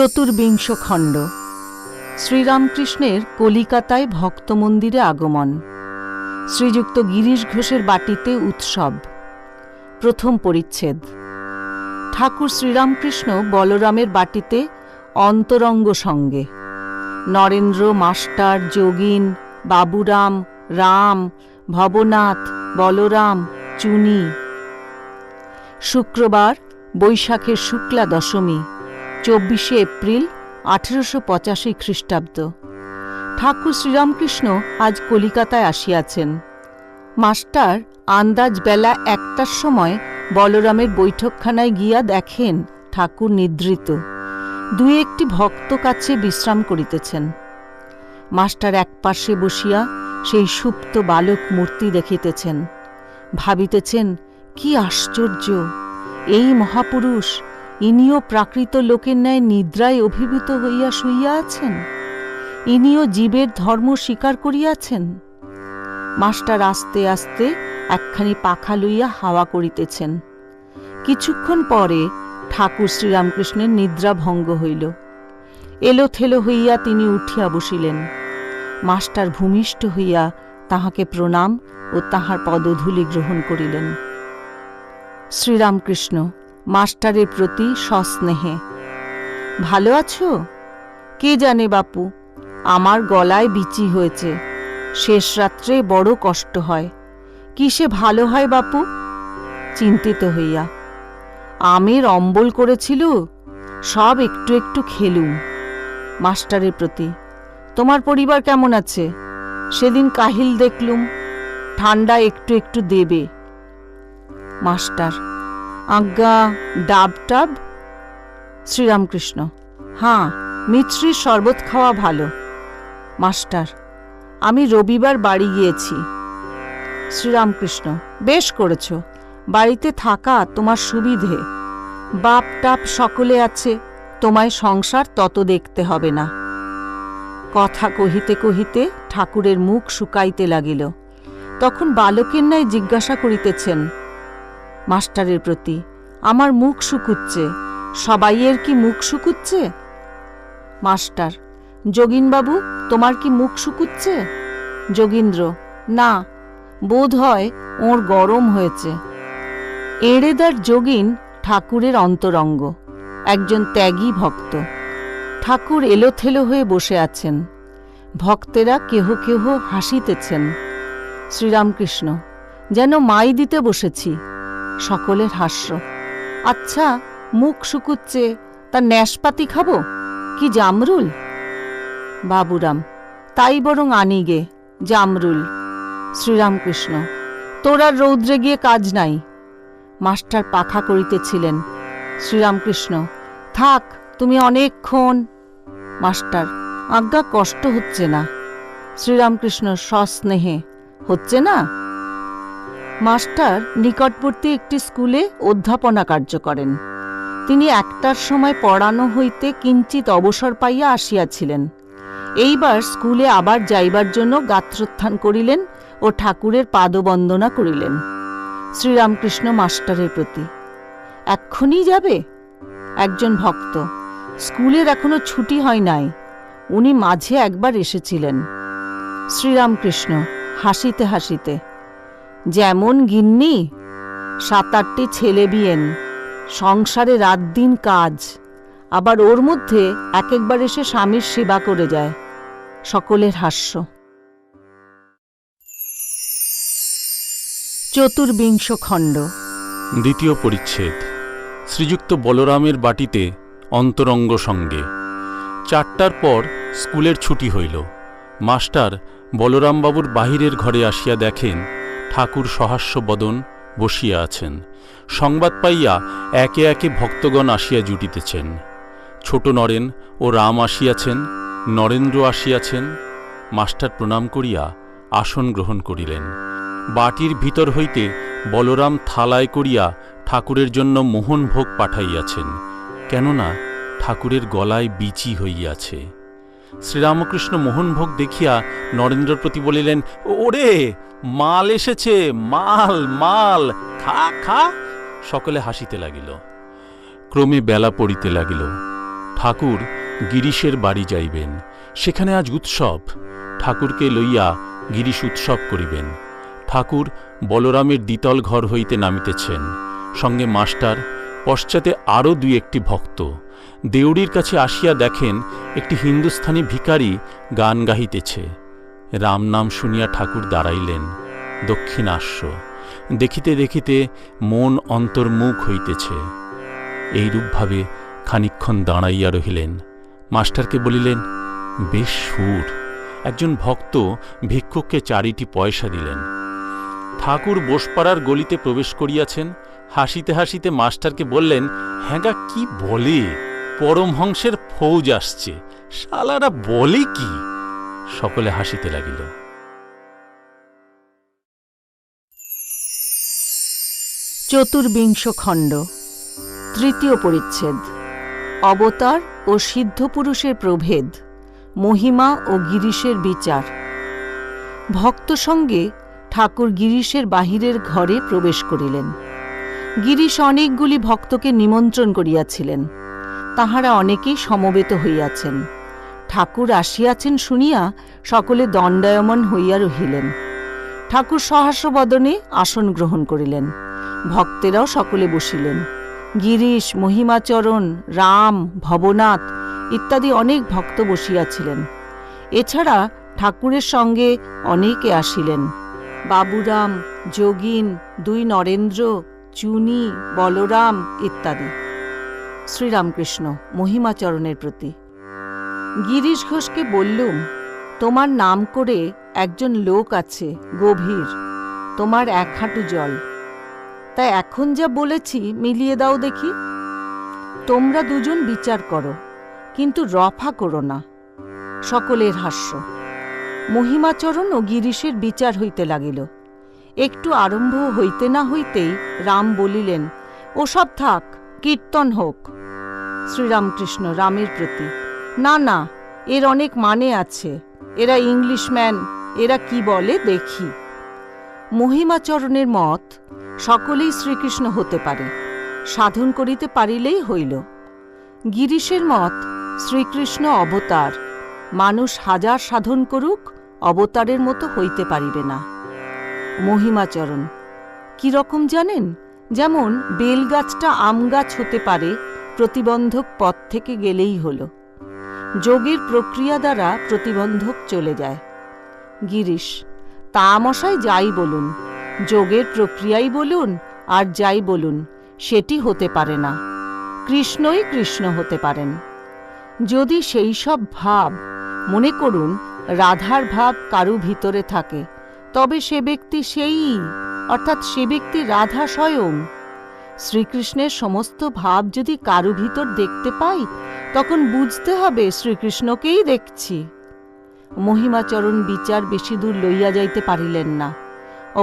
চতুর্বিংশ খণ্ড। শ্রীরামকৃষ্ণের কলিকাতায় ভক্ত মন্দিরে আগমন। শ্রীযুক্ত গিরিশ ঘোষের বাটিতে উৎসব। প্রথম পরিচ্ছেদ। ঠাকুর শ্রীরামকৃষ্ণ বলরামের বাটিতে অন্তরঙ্গ সঙ্গে। নরেন্দ্র, মাস্টার, যোগিন, বাবুরাম, রাম, ভবনাথ, বলরাম, চুনি। শুক্রবার, বৈশাখের শুক্লা দশমী, 24শে এপ্রিল 1885 খ্রিস্টাব্দ। ঠাকুর শ্রীরামকৃষ্ণ আজ কলিকাতায় আসিয়াছেন। মাস্টার আন্দাজ বেলা 1টার সময় বলরামের বৈঠকখানায় গিয়া দেখেন ঠাকুর নিদ্রিত, দুই একটি ভক্ত কাছে বিশ্রাম করিতেছেন। মাস্টার একপার্শ্বে বসিয়া সেই সুপ্ত বালক মূর্তি দেখিতেছেন, ভাবিতেছেন কি আশ্চর্য, এই মহাপুরুষ ইনিও প্রাকৃত লোকের ন্যায় নিদ্রায় অভিভূত হইয়া শুইয়া আছেন, ইনিও জীবের ধর্ম স্বীকার করিয়াছেন। মাস্টার আস্তে আস্তে একখানি পাখা লইয়া হাওয়া করিতেছেন। কিছুক্ষণ পরে ঠাকুর শ্রীরামকৃষ্ণের নিদ্রা ভঙ্গ হইল। এলোথেলো হইয়া তিনি উঠিয়া বসিলেন। মাস্টার ভূমিষ্ঠ হইয়া তাহাকে প্রণাম ও তাহার পদধূলি গ্রহণ করিলেন। শ্রীরামকৃষ্ণ মাস্টারের প্রতি সস্নেহে, ভালো আছো? কে জানে বাপু, আমার গলায় বিচি হয়েছে, শেষ রাত্রে বড় কষ্ট হয়। কিসে ভালো হয় বাপু? চিন্তিত হইয়া, আমের অম্বল করেছিল, সব একটু একটু খেলুম। মাস্টারের প্রতি, তোমার পরিবার কেমন আছে? সেদিন কাহিল দেখলুম, ঠান্ডা একটু একটু দেবে। মাস্টার, আজ্ঞা ডাব টাব? শ্রীরামকৃষ্ণ, হাঁ, মিছরির শরবত খাওয়া ভালো। মাস্টার, আমি রবিবার বাড়ি গিয়েছি। শ্রীরামকৃষ্ণ, বেশ করেছ, বাড়িতে থাকা তোমার সুবিধে। বাপ টাপ সকলে আছে, তোমায় সংসার তত দেখতে হবে না। কথা কহিতে কহিতে ঠাকুরের মুখ শুকাইতে লাগিল। তখন বালকের ন্যায় জিজ্ঞাসা করিতেছেন। মাস্টারের প্রতি, আমার মুখ শুকুচ্ছে, সবাইয়ের কি মুখ শুকুচ্ছে? মাস্টার, যোগিনবাবু, তোমার কি মুখ শুকুচ্ছে? যোগীন্দ্র, না, বোধ হয় ওর গরম হয়েছে। এড়েদার যোগিন ঠাকুরের অন্তরঙ্গ, একজন ত্যাগী ভক্ত। ঠাকুর এলোথেলো হয়ে বসে আছেন, ভক্তেরা কেহ কেহ হাসিতেছেন। শ্রীরামকৃষ্ণ, যেন মাই দিতে বসেছি। সকলের হাস্য। আচ্ছা, মুখ শুকুচ্ছে, তা ন্যাশপাতি খাবো কি জামরুল? বাবুরাম, তাই বরং আনি গে জামরুল। শ্রীরামকৃষ্ণ, তোর আর রৌদ্রে গিয়ে কাজ নাই। মাস্টার পাখা করিতেছিলেন। শ্রীরামকৃষ্ণ, থাক, তুমি অনেকক্ষণ। মাস্টার, আজ্ঞা কষ্ট হচ্ছে না? শ্রীরামকৃষ্ণ সস্নেহে, হচ্ছে না? মাস্টার নিকটবর্তী একটি স্কুলে অধ্যাপনা কার্য করেন। তিনি 1টার সময় পড়ানো হইতে কিঞ্চিত অবসর পাইয়া আসিয়াছিলেন। এইবার স্কুলে আবার যাইবার জন্য গাত্রোত্থান করিলেন ও ঠাকুরের পাদবন্দনা করিলেন। শ্রীরামকৃষ্ণ মাস্টারের প্রতি, এক্ষুনি যাবে? একজন ভক্ত, স্কুলের এখনো ছুটি হয় নাই, উনি মাঝে একবার এসেছিলেন। শ্রীরামকৃষ্ণ হাসিতে হাসিতে, যেমন গিন্নি, 7-8টি ছেলে বিয়েন, সংসারে রাত দিন কাজ, আবার ওর মধ্যে এক একবার এসে স্বামীর সেবা করে যায়। সকলের হাস্য। চতুর্বিংশ খণ্ড। দ্বিতীয় পরিচ্ছেদ। শ্রীযুক্ত বলরামের বাটিতে অন্তরঙ্গ সঙ্গে। 4টার পর স্কুলের ছুটি হইল। মাস্টার বলরামবাবুর বাহিরের ঘরে আসিয়া দেখেন ঠাকুর সহাস্য বদন বসিয়া আছেন। সংবাদ পাইয়া একে একে ভক্তগণ আসিয়া জুটিতেছেন। ছোট নরেন ও রাম আসিয়াছেন, নরেন্দ্র আসিয়াছেন। মাস্টার প্রণাম করিয়া আসন গ্রহণ করিলেন। বাটির ভিতর হইতে বলরাম থালায় করিয়া ঠাকুরের জন্য মোহনভোগ পাঠাইয়াছেন, কেননা ঠাকুরের গলায় বিচি হইয়াছে। শ্রীরামকৃষ্ণ মোহনভোগ দেখিয়া নরেন্দ্রের প্রতি বলিলেন, ওরে, মাল এসেছে, মাল মাল, খা খা। সকলে হাসিতে লাগিল। ক্রমে বেলা পড়িতে লাগিল। ঠাকুর গিরিশের বাড়ি যাইবেন। সেখানে আজ উৎসব। ঠাকুরকে লইয়া গিরিশ উৎসব করিবেন। ঠাকুর বলরামের দ্বিতল ঘর হইতে নামিতেছেন, সঙ্গে মাস্টার, পশ্চাতে আরও দুই একটি ভক্ত। দেউড়ির কাছে আসিয়া দেখেন একটি হিন্দুস্থানি ভিখারি গান গাহিতেছে। রাম নাম শুনিয়া ঠাকুর দাঁড়াইলেন। দক্ষিণাস্য দেখিতে দেখিতে মন অন্তর্মুখ হইতেছে। এইরূপভাবে খানিকক্ষণ দাঁড়াইয়া রহিলেন। মাস্টারকে বলিলেন, বেশ সুর। একজন ভক্ত ভিক্ষুককে 4টি পয়সা দিলেন। ঠাকুর বোসপাড়ার গলিতে প্রবেশ করিয়াছেন। হাসিতে হাসিতে মাস্টারকে বললেন, হ্যাঁগা কি বলে, পরমহংসের ফৌজ আসছে, শালারা বলে কি? সকলে হাসিতে লাগিল। চতুর্বিংশ খণ্ড, তৃতীয় পরিচ্ছেদ। অবতার ও সিদ্ধপুরুষের প্রভেদ, মহিমা ও গিরিশের বিচার। ভক্ত সঙ্গে ঠাকুর গিরিশের বাহিরের ঘরে প্রবেশ করিলেন। গিরিশ অনেকগুলি ভক্তকে নিমন্ত্রণ করিয়াছিলেন। তাহারা অনেকেই সমবেত হইয়াছেন। ঠাকুর আসিয়াছেন শুনিয়া সকলে দণ্ডায়মন হইয়া রহিলেন। ঠাকুর সহাস্যবদনে আসন গ্রহণ করিলেন। ভক্তেরাও সকলে বসিলেন। গিরিশ, মহিমাচরণ, রাম, ভবনাথ ইত্যাদি অনেক ভক্ত বসিয়াছিলেন। এছাড়া ঠাকুরের সঙ্গে অনেকে আসিলেন। বাবুরাম, যোগিন, 2 নরেন্দ্র, চুনি, বলরাম ইত্যাদি। শ্রীরামকৃষ্ণ মহিমাচরণের প্রতি। গিরিশ ঘোষকে বললুম, তোমার নাম করে একজন লোক আছে গভীর, তোমার 1 হাঁটু জল। তাই এখন যা বলেছি মিলিয়ে দাও দেখি। তোমরা দুজন বিচার করো, কিন্তু রফা করো না। সকলের হাস্য। মহিমাচরণ ও গিরিশের বিচার হইতে লাগিল। একটু আরম্ভ হইতে না হইতেই রাম বলিলেন, ওসব থাক, কীর্তন হোক। শ্রীরামকৃষ্ণ রামের প্রতি, না না, এর অনেক মানে আছে। এরা ইংলিশম্যান, এরা কি বলে দেখি। মহিমাচরণের মত, সকলেই শ্রীকৃষ্ণ হতে পারে, সাধন করিতে পারিলেই হইল। গিরিশের মত, শ্রীকৃষ্ণ অবতার, মানুষ 1000 সাধন করুক, অবতারের মতো হইতে পারিবে না। মহিমাচরণ, কি রকম জানেন? যেমন বেলগাছটা আম গাছ হতে পারে, প্রতিবন্ধক পথ থেকে গেলেই হল। যোগের প্রক্রিয়া দ্বারা প্রতিবন্ধক চলে যায়। গিরিশ, তা মশাই যাই বলুন, যোগের প্রক্রিয়াই বলুন আর যাই বলুন, সেটি হতে পারে না। কৃষ্ণই কৃষ্ণ হতে পারেন। যদি সেই সব ভাব, মনে করুন রাধার ভাব কারু ভিতরে থাকে, তবে সে ব্যক্তি সেই, অর্থাৎ সে ব্যক্তি রাধা স্বয়ং। শ্রীকৃষ্ণের সমস্ত ভাব যদি কারু ভিতর দেখতে পাই, তখন বুঝতে হবে শ্রীকৃষ্ণকেই দেখছি। মহিমাচরণ বিচার বেশি দূর লইয়া যাইতে পারিলেন না।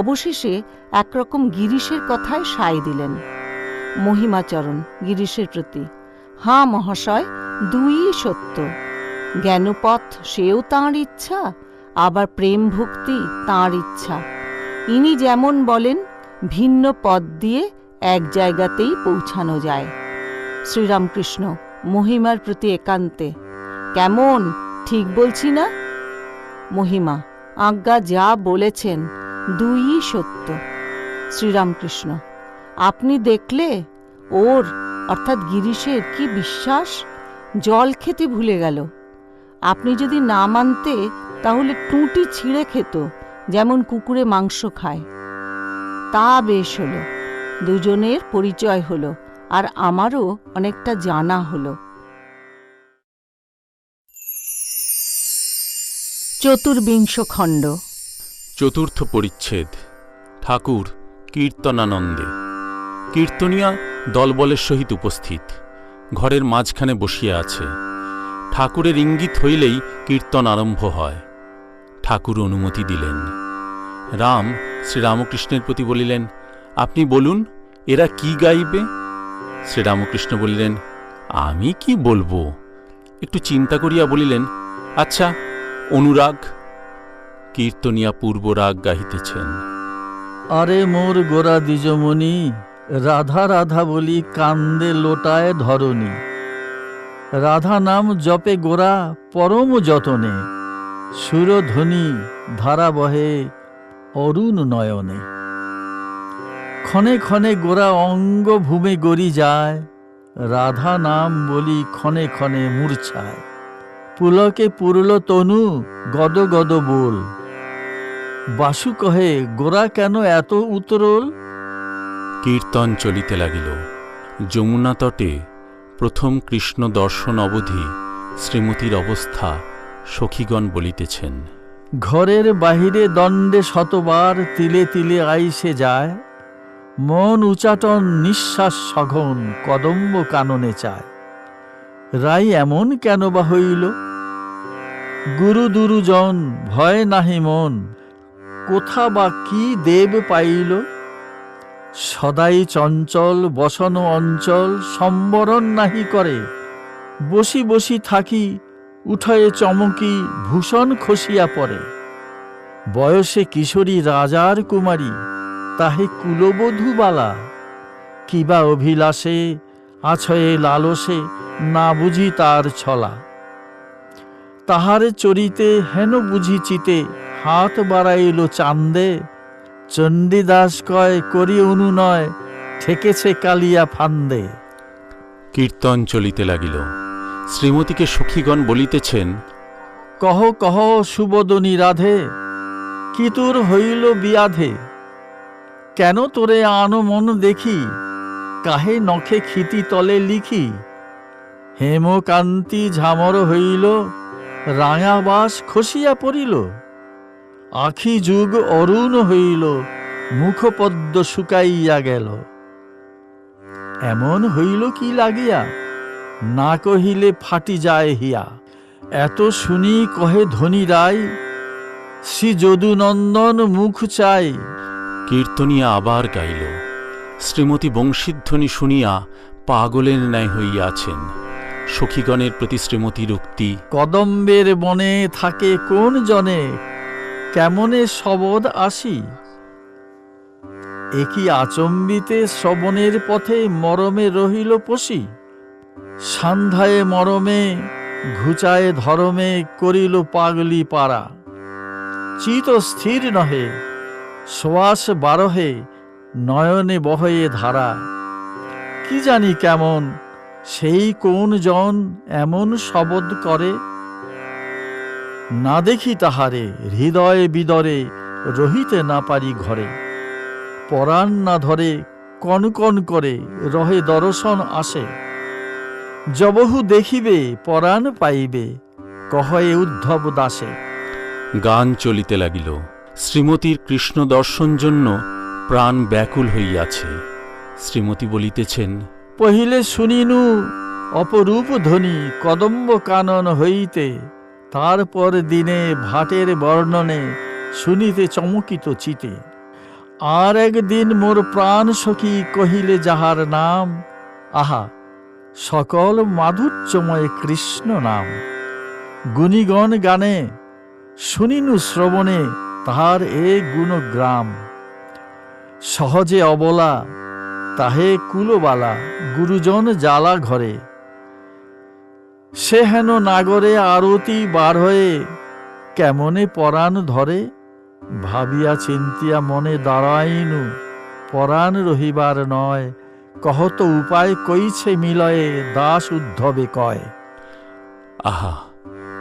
অবশেষে একরকম গিরিশের কথায় সায় দিলেন। মহিমাচরণ গিরিশের প্রতি, হাঁ মহাশয়, 2ই সত্য। জ্ঞানপথ সেও তাঁর ইচ্ছা, আবার প্রেম ভক্তি তাঁর ইচ্ছা। ইনি যেমন বলেন, ভিন্ন পথ দিয়ে এক জায়গাতেই পৌঁছানো যায়। শ্রীরামকৃষ্ণ মহিমার প্রতি একান্তে, কেমন, ঠিক বলছি না? মহিমা, আজ্ঞা যা বলেছেন 2ই সত্য। শ্রীরামকৃষ্ণ, আপনি দেখলে ওর, অর্থাৎ গিরিশের কি বিশ্বাস, জল খেতে ভুলে গেল। আপনি যদি না মানতে, তাহলে টুঁটি ছিঁড়ে খেত, যেমন কুকুরে মাংস খায়। তা বেশ হলো, দুজনের পরিচয় হলো, আর আমারও অনেকটা জানা হলো। চতুর্বিংশ খণ্ড, চতুর্থ পরিচ্ছেদ। ঠাকুর কীর্তনানন্দে। কীর্তনিয়া দলবলের সহিত উপস্থিত, ঘরের মাঝখানে বসিয়া আছে। ঠাকুরের ইঙ্গিত হইলেই কীর্তন আরম্ভ হয়। ঠাকুর অনুমতি দিলেন। রাম শ্রীরামকৃষ্ণের প্রতি বলিলেন, আপনি বলুন, এরা কি গাইবে? শ্রীরামকৃষ্ণ বলিলেন, আমি কি বলবো? একটু চিন্তা করিয়া বলিলেন, আচ্ছা, অনুরাগ। কীর্তনিয়া পূর্বরাগ গাহিতেছেন। আরে মোর গোরা দ্বিজমণি, রাধা রাধা বলি কান্দে লোটায় ধরণী। রাধা নাম জপে গোরা পরম যতনে, সুরধ্বনি ধারা বহে অরুণ নয়নে। ক্ষণে ক্ষণে গোরা অঙ্গ ভূমে গড়ি যায়, রাধা নাম বলি ক্ষণে ক্ষণে মূর্ছায়। পুলকে পুরল তনু গদ গদ বোল, বাসু কহে গোরা কেন এত উতরল। কীর্তন চলিতে লাগিল। যমুনা তটে প্রথম কৃষ্ণ দর্শন অবধি শ্রীমতীর অবস্থা সখীগণ বলিতেছেন। ঘরের বাহিরে দণ্ডে শতবার তিলে তিলে আইসে যায়, মন উচাটন নিঃশ্বাস সঘন কদম্ব কাননে চায়। রাই এমন কেন বা হইল, গুরু দুরুজন ভয় নাহি মন, কোথা বা কি দেব পাইল। সদাই চঞ্চল বসন অঞ্চল সম্বরণ নাহি করে, বসি বসি থাকি উঠয়ে চমকি ভূষণ খসিয়া পড়ে। বয়সে কিশোরী রাজার কুমারী, তাহে কুলবধূ বালা। কিবা অভিলাষে আছয়ে লালসে না বুঝি তার ছলা। তাহার চরিতে হেন বুঝি চিতে হাত বাড়াইল চান্দে। চণ্ডীদাস কয় করি অনুনয় ঠেকেছে কালিয়া ফান্দে। কীর্তন চলিতে লাগিল। শ্রীমতীকে সখীগণ বলিতেছেন, কহ কহ সুবদনী রাধে, কি তোর হইল বিয়াধে। কেন তোরে আনো মন দেখি, কাহে নখে ক্ষিতি তলে লিখি। হেমকান্তি ঝামর হইল, রাঙা বাস খসিয়া পড়িল। আখি যুগ অরুণ হইল, মুখপদ্ম শুকাইয়া গেল। এমন হইল কি লাগিয়া, না কহিলে ফাটি যায় হিয়া। এত শুনি কহে ধনী রায়, শ্রী যদুনন্দন মুখ চাই। কীর্তনিয়া আবার গাইল। শ্রীমতী বংশীধ্বনি শুনিয়া পাগলের ন্যায় হইয়াছেন। সখীগণের প্রতি শ্রীমতীর উক্তি, কদম্বের বনে থাকে কোন জনে, কেমনে শবদ আসি। একই আচম্বিতে শ্রবণের পথে মরমে রহিল পশি। সান্ধ্যায় মরমে ঘুচায় ধরমে করিল পাগলি পাড়া। চিত স্থির নহে শ্বাস বারহে, নয়নে বহয়ে ধারা। কি জানি কেমন সেই কোন জন এমন শবদ করে। না দেখি তাহারে হৃদয়ে বিদরে, রহিতে না পারি ঘরে। পরাণ না ধরে কন কন করে, রহে দর্শন আসে। যবহু দেখিবে পরাণ পাইবে, কহয়ে উদ্ধব দাসে। গান চলিতে লাগিল। শ্রীমতীর কৃষ্ণ দর্শন জন্য প্রাণ ব্যাকুল হইয়াছে। শ্রীমতী বলিতেছেন, পहिले শুনিনু অপরূপ ধ্বনি কদম্ব কানন হইতে। তারপর দিনে ভাটের বর্ণনে শুনিতে চমকিত চিতে। আর একদিন মোর প্রাণ সখী কহিলে যাহার নাম, আহা সকল মাধুর্যময় কৃষ্ণ নাম। গুণীগণ গানে শুনিনু শ্রবণে, তাহার এ গুণগ্রাম। সহজে অবলা তাহে কুলবালা, গুরুজন জ্বালা ঘরে। সে হেন নাগরে আরতি বার হয়ে, কেমনে পরাণ ধরে। ভাবিয়া চিন্তিয়া মনে দাঁড়াইনু, পরাণ রহিবার নয়। কহত উপায় কইছে মিলয়ে, দাস উদ্ধবে কয়। আহা,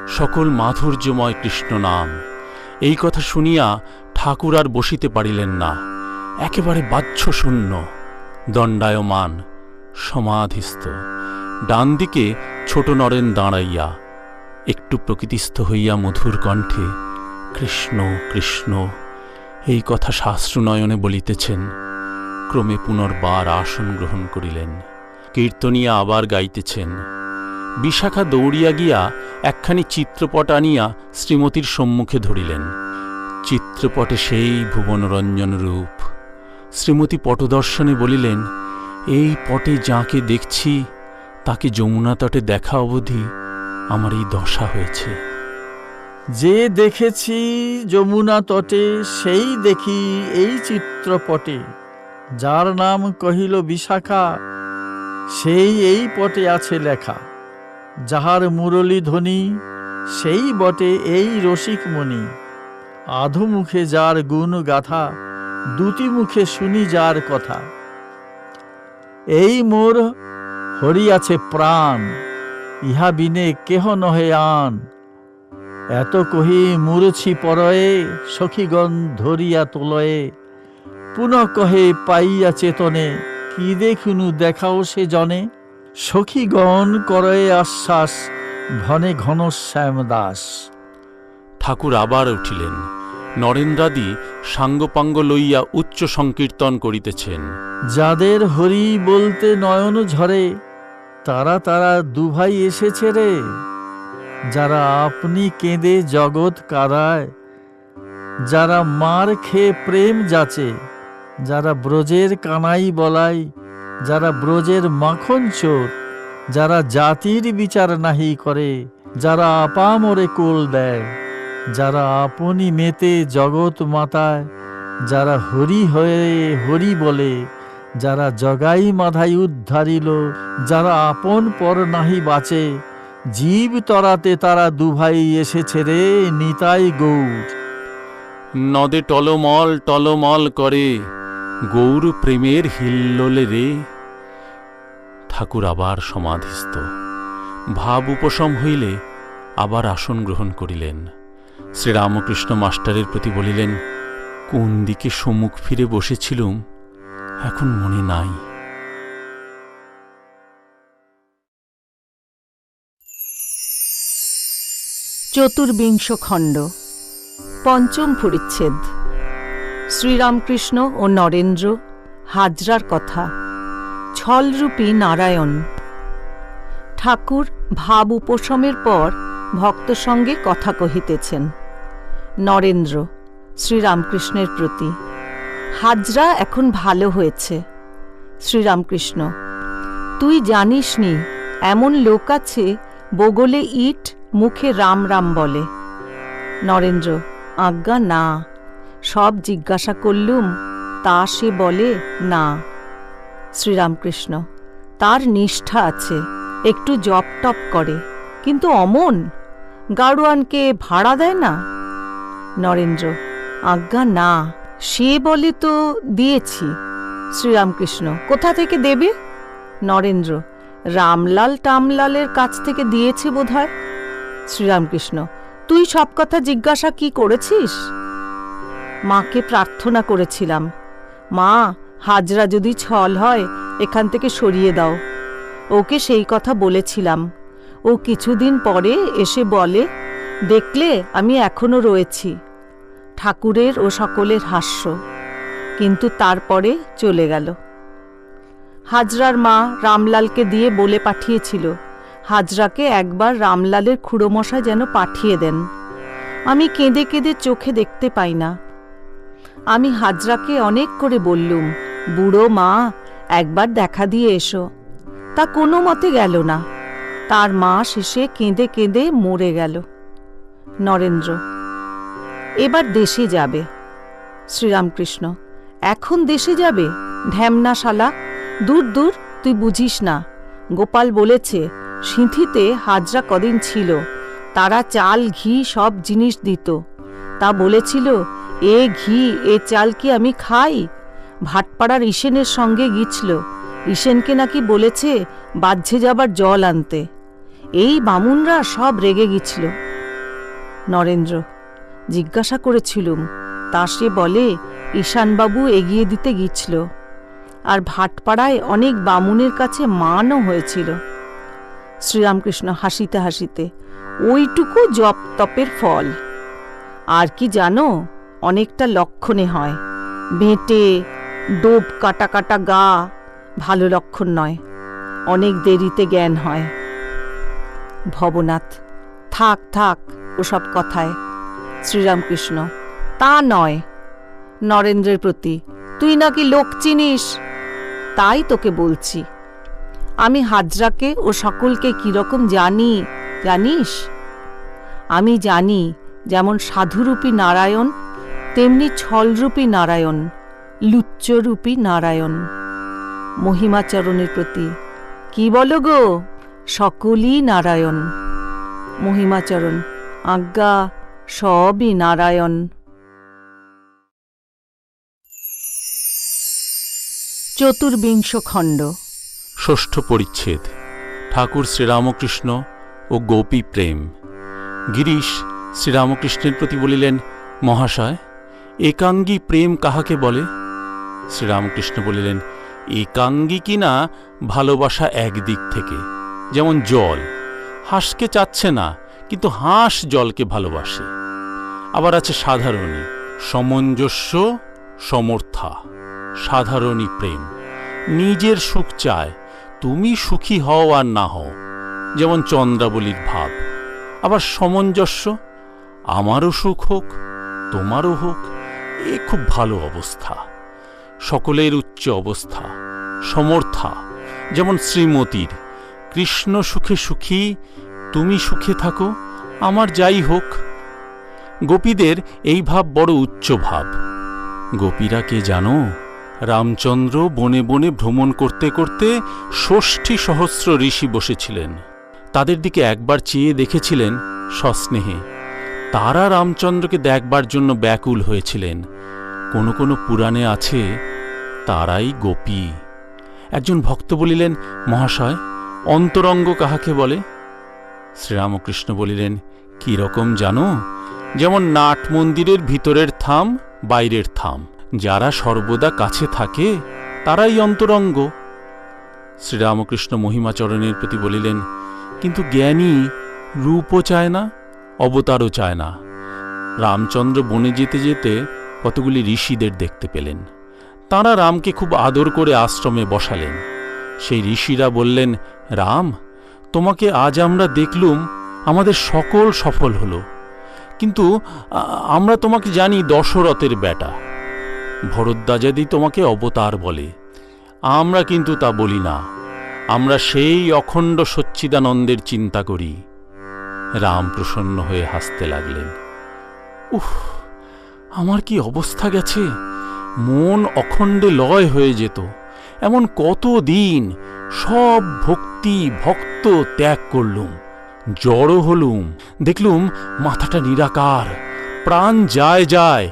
সকল মাধুর্যময় কৃষ্ণ নাম। এই কথা শুনিয়া ঠাকুর আর বসিতে পারিলেন না। একেবারে বাহ্য শূন্য, দণ্ডায়মান, সমাধিস্থ। ডান দিকে ছোট নরেন দাঁড়াইয়া একটু প্রকৃতিস্থ হইয়া মধুর কণ্ঠে কৃষ্ণ কৃষ্ণ এই কথা শাস্ত্রনয়নে বলিতেছেন। ক্রমে পুনর্বার আসন গ্রহণ করিলেন। কীর্তনিয়া আবার গাইতেছেন। বিশাখা দৌড়িয়া গিয়া একখানি চিত্রপট আনিয়া শ্রীমতীর সম্মুখে ধরিলেন। চিত্রপটে সেই ভুবনরঞ্জন রূপ। শ্রীমতী পটদর্শনে বলিলেন, এই পটে যাকে দেখছি তাকে যমুনা তটে দেখা অবধি আমার এই দশা হয়েছে। যে দেখেছি যমুনা তটে, সেই দেখি এই চিত্রপটে। যার নাম কহিল বিশাখা, সেই এই পটে আছে লেখা। যাহার মুরলী ধ্বনি, সেই বটে এই রসিক মণি। আধু মুখে যার গুণ গাথা, দুটি মুখে শুনি যার কথা। এই মোর হরি আছে প্রাণ, ইহা বিনে কেহ নহে আন। এত কহি মুরছি পরয়ে, সখীগণ ধরিয়া তোলয়ে। পুনঃ কহে পাইয়া চেতনে, কি দেখুনু দেখাও সে জনে। সখীগণ করয়ে আশ্বাস, ঘনে ঘনশ্যাম দাস। ঠাকুর আবার উঠিলেন। নরেন্দ্রাদি সাঙ্গপাঙ্গ লইয়া উচ্চ সংকীর্তন করিতেছেন। যাদের হরি বলতে নয়ন ঝরে, তারা তারা দুভাই এসেছে রে। যারা আপনি কেঁদে জগৎ কাঁদায়, যারা মার খেয়ে প্রেম যাচে, যারা ব্রজের কানাই বলাই, যারা ব্রজের মাখন চোর, যারা জাতির বিচার নাহি করে, যারা আপামরে কোল দেয়, যারা আপনি মেতে জগৎ মাতায়, যারা হরি হয়ে হরি বলে, যারা জগাই মাধাই উদ্ধারিল, যারা আপন পর নাহি বাঁচে, জীব তরাতে তারা দুভাই এসেছে রে নিতাই গৌর। নদে টলমল টলমল করে, গৌর প্রেমের হিল্লোলে রে। ঠাকুর আবার সমাধিস্থ। ভাব উপশম হইলে আবার আসন গ্রহণ করিলেন। শ্রীরামকৃষ্ণ মাস্টারের প্রতি বলিলেন, কোন দিকে সম্মুখ ফিরে বসেছিলুম এখন মনে নাই। চতুর্বিংশ খণ্ড, পঞ্চম পরিচ্ছেদ। শ্রীরামকৃষ্ণ ও নরেন্দ্র, হাজরার কথা, ছলরূপী নারায়ণ। ঠাকুর ভাব উপশমের পর ভক্ত সঙ্গে কথা কহিতেছেন। নরেন্দ্র শ্রীরামকৃষ্ণের প্রতি, হাজরা এখন ভালো হয়েছে। শ্রীরামকৃষ্ণ, তুই জানিস নি এমন লোক আছে বগলে ইট, মুখে রাম রাম বলে। নরেন্দ্র, আজ্ঞা না, সব জিজ্ঞাসা করলুম, তা সে বলে না। শ্রীরামকৃষ্ণ, তার নিষ্ঠা আছে, একটু জপ টপ করে, কিন্তু অমন গাড়োয়ানকে ভাড়া দেয় না। নরেন্দ্র, আজ্ঞা না, সে বলে তো দিয়েছি। শ্রীরামকৃষ্ণ, কোথা থেকে দেবে? নরেন্দ্র, রামলাল টামলালের কাছ থেকে দিয়েছে বোধহয়। শ্রীরামকৃষ্ণ, তুই সব কথা জিজ্ঞাসা কি করেছিস? মাকে প্রার্থনা করেছিলাম, মা, হাজরা যদি ছল হয় এখান থেকে সরিয়ে দাও। ওকে সেই কথা বলেছিলাম। ও কিছুদিন পরে এসে বলে, দেখলে আমি এখনো রয়েছি। ঠাকুরের ও সকলের হাস্য, কিন্তু তারপরে চলে গেল। হাজরার মা রামলালকে দিয়ে বলে পাঠিয়েছিল হাজরাকে একবার রামলালের খুড়োমশায় যেন পাঠিয়ে দেন। আমি কেঁদে কেঁদে চোখে দেখতে পাই না। আমি হাজরাকে অনেক করে বললুম, বুড়ো মা, একবার দেখা দিয়ে এসো। তা কোনো মতে গেল না। তার মা শেষে কেঁদে কেঁদে মরে গেল। নরেন্দ্র, এবার দেশে যাবে। শ্রীরামকৃষ্ণ, এখন দেশে যাবে? ঢ্যামনা শালা, দূর দূর, তুই বুঝিস না। গোপাল বলেছে সিঁথিতে হাজরা কদিন ছিল, তারা চাল ঘি সব জিনিস দিত। তা বলেছিল, এ ঘি এ চাল কি আমি খাই? ভাটপাড়ার ঈশেনের সঙ্গে গিয়েছিল। ঈশেনকে নাকি বলেছে বাহ্যে যাবার জল আনতে। এই বামুনরা সব রেগে গিয়েছিল। নরেন্দ্র, জিজ্ঞাসা করেছিলুম, তা সে বলে ঈশানবাবু এগিয়ে দিতে গিয়েছিল, আর ভাটপাড়ায় অনেক বামুনের কাছে মানও হয়েছিল। শ্রীরামকৃষ্ণ হাসিতে হাসিতে, ওইটুকু জপ তপের ফল। আর কি জানো, অনেকটা লক্ষণে হয়। বেঁটে ডোব কাটা কাটা গা ভালো লক্ষণ নয়। অনেক দেরিতে জ্ঞান হয়। ভবনাথ, থাক থাক ওসব কথায়। শ্রীরামকৃষ্ণ, তা নয়। নরেন্দ্রের প্রতি, তুই নাকি লোক চিনিস, তাই তোকে বলছি। আমি হাজরাকে ও সকলকে কিরকম জানি জানিস? আমি জানি যেমন সাধুরূপী নারায়ণ, তেমনি ছলরূপী নারায়ণ, লুচ্চরূপী নারায়ণ। মহিমাচরণের প্রতি, কি বলো গো, সকলই নারায়ণ। মহিমাচরণ: আজ্ঞা, সবই নারায়ণ। চতুর্বিংশ খণ্ড। ষষ্ঠ পরিচ্ছেদ। ঠাকুর শ্রীরামকৃষ্ণ ও গোপী প্রেম। গিরিশ শ্রীরামকৃষ্ণের প্রতি বলিলেন, মহাশয়, একাঙ্গী প্রেম কাহাকে বলে? শ্রীরামকৃষ্ণ বলিলেন, একাঙ্গী কিনা ভালোবাসা একদিক থেকে, যেমন জল হাঁসকে চাচ্ছে না, কিন্তু হাঁস জলকে ভালোবাসে। আবার আছে সাধারণী, সমঞ্জস্য, সমর্থা। সাধারণী প্রেম নিজের সুখ চায়, তুমি সুখী হও আর না হও, যেমন চন্দ্রাবলীর ভাব। আবার সমঞ্জস্য, আমারও সুখ হোক, তোমারও হোক, এ খুব ভালো অবস্থা, সকলের উচ্চ অবস্থা। সমর্থা, যেমন শ্রীমতীর, কৃষ্ণ সুখে সুখী, তুমি সুখে থাকো, আমার যাই হোক। গোপীদের এই ভাব বড় উচ্চ ভাব। গোপীরা কে জানো? রামচন্দ্র বনে বনে ভ্রমণ করতে করতে ৬০ সহস্র ঋষি বসেছিলেন। তাদের দিকে একবার চেয়ে দেখেছিলেন সস্নেহে। তারা রামচন্দ্রকে দেখবার জন্য ব্যাকুল হয়েছিলেন। কোনো কোনো পুরাণে আছে তারাই গোপী। একজন ভক্ত বলিলেন, মহাশয়, অন্তরঙ্গ কাহাকে বলে? শ্রীরামকৃষ্ণ বলিলেন, কি রকম জানো? যেমন নাট মন্দিরের ভিতরের থাম, বাইরের থাম, যারা সর্বদা কাছে থাকে তারাই অন্তরঙ্গ। শ্রীরামকৃষ্ণ মহিমাচরণের প্রতি বলিলেন, কিন্তু জ্ঞানী রূপও চায় না, অবতারও চায় না। রামচন্দ্র বনে যেতে যেতে কতগুলি ঋষিদের দেখতে পেলেন। তাঁরা রামকে খুব আদর করে আশ্রমে বসালেন। সেই ঋষিরা বললেন, রাম, তোমাকে আজ আমরা দেখলুম, আমাদের সকল সফল হলো, কিন্তু আমরা তোমাকে জানি দশরথের বেটা। ভরদ্বাজাদি তোমাকে অবতার বলে, আমরা কিন্তু তা বলি না, আমরা সেই অখণ্ড সচ্চিদানন্দের চিন্তা করি। রাম প্রসন্ন হয়ে হাসতে লাগলেন। উফ, আমার কি অবস্থা গেছে! মন অখণ্ডে লয় হয়ে যেত। এমন কত দিন সব ভক্তি ভক্ত ত্যাগ করলুম, জড়ো হলুম, দেখলুম মাথাটা নিরাকার, প্রাণ যায় যায়।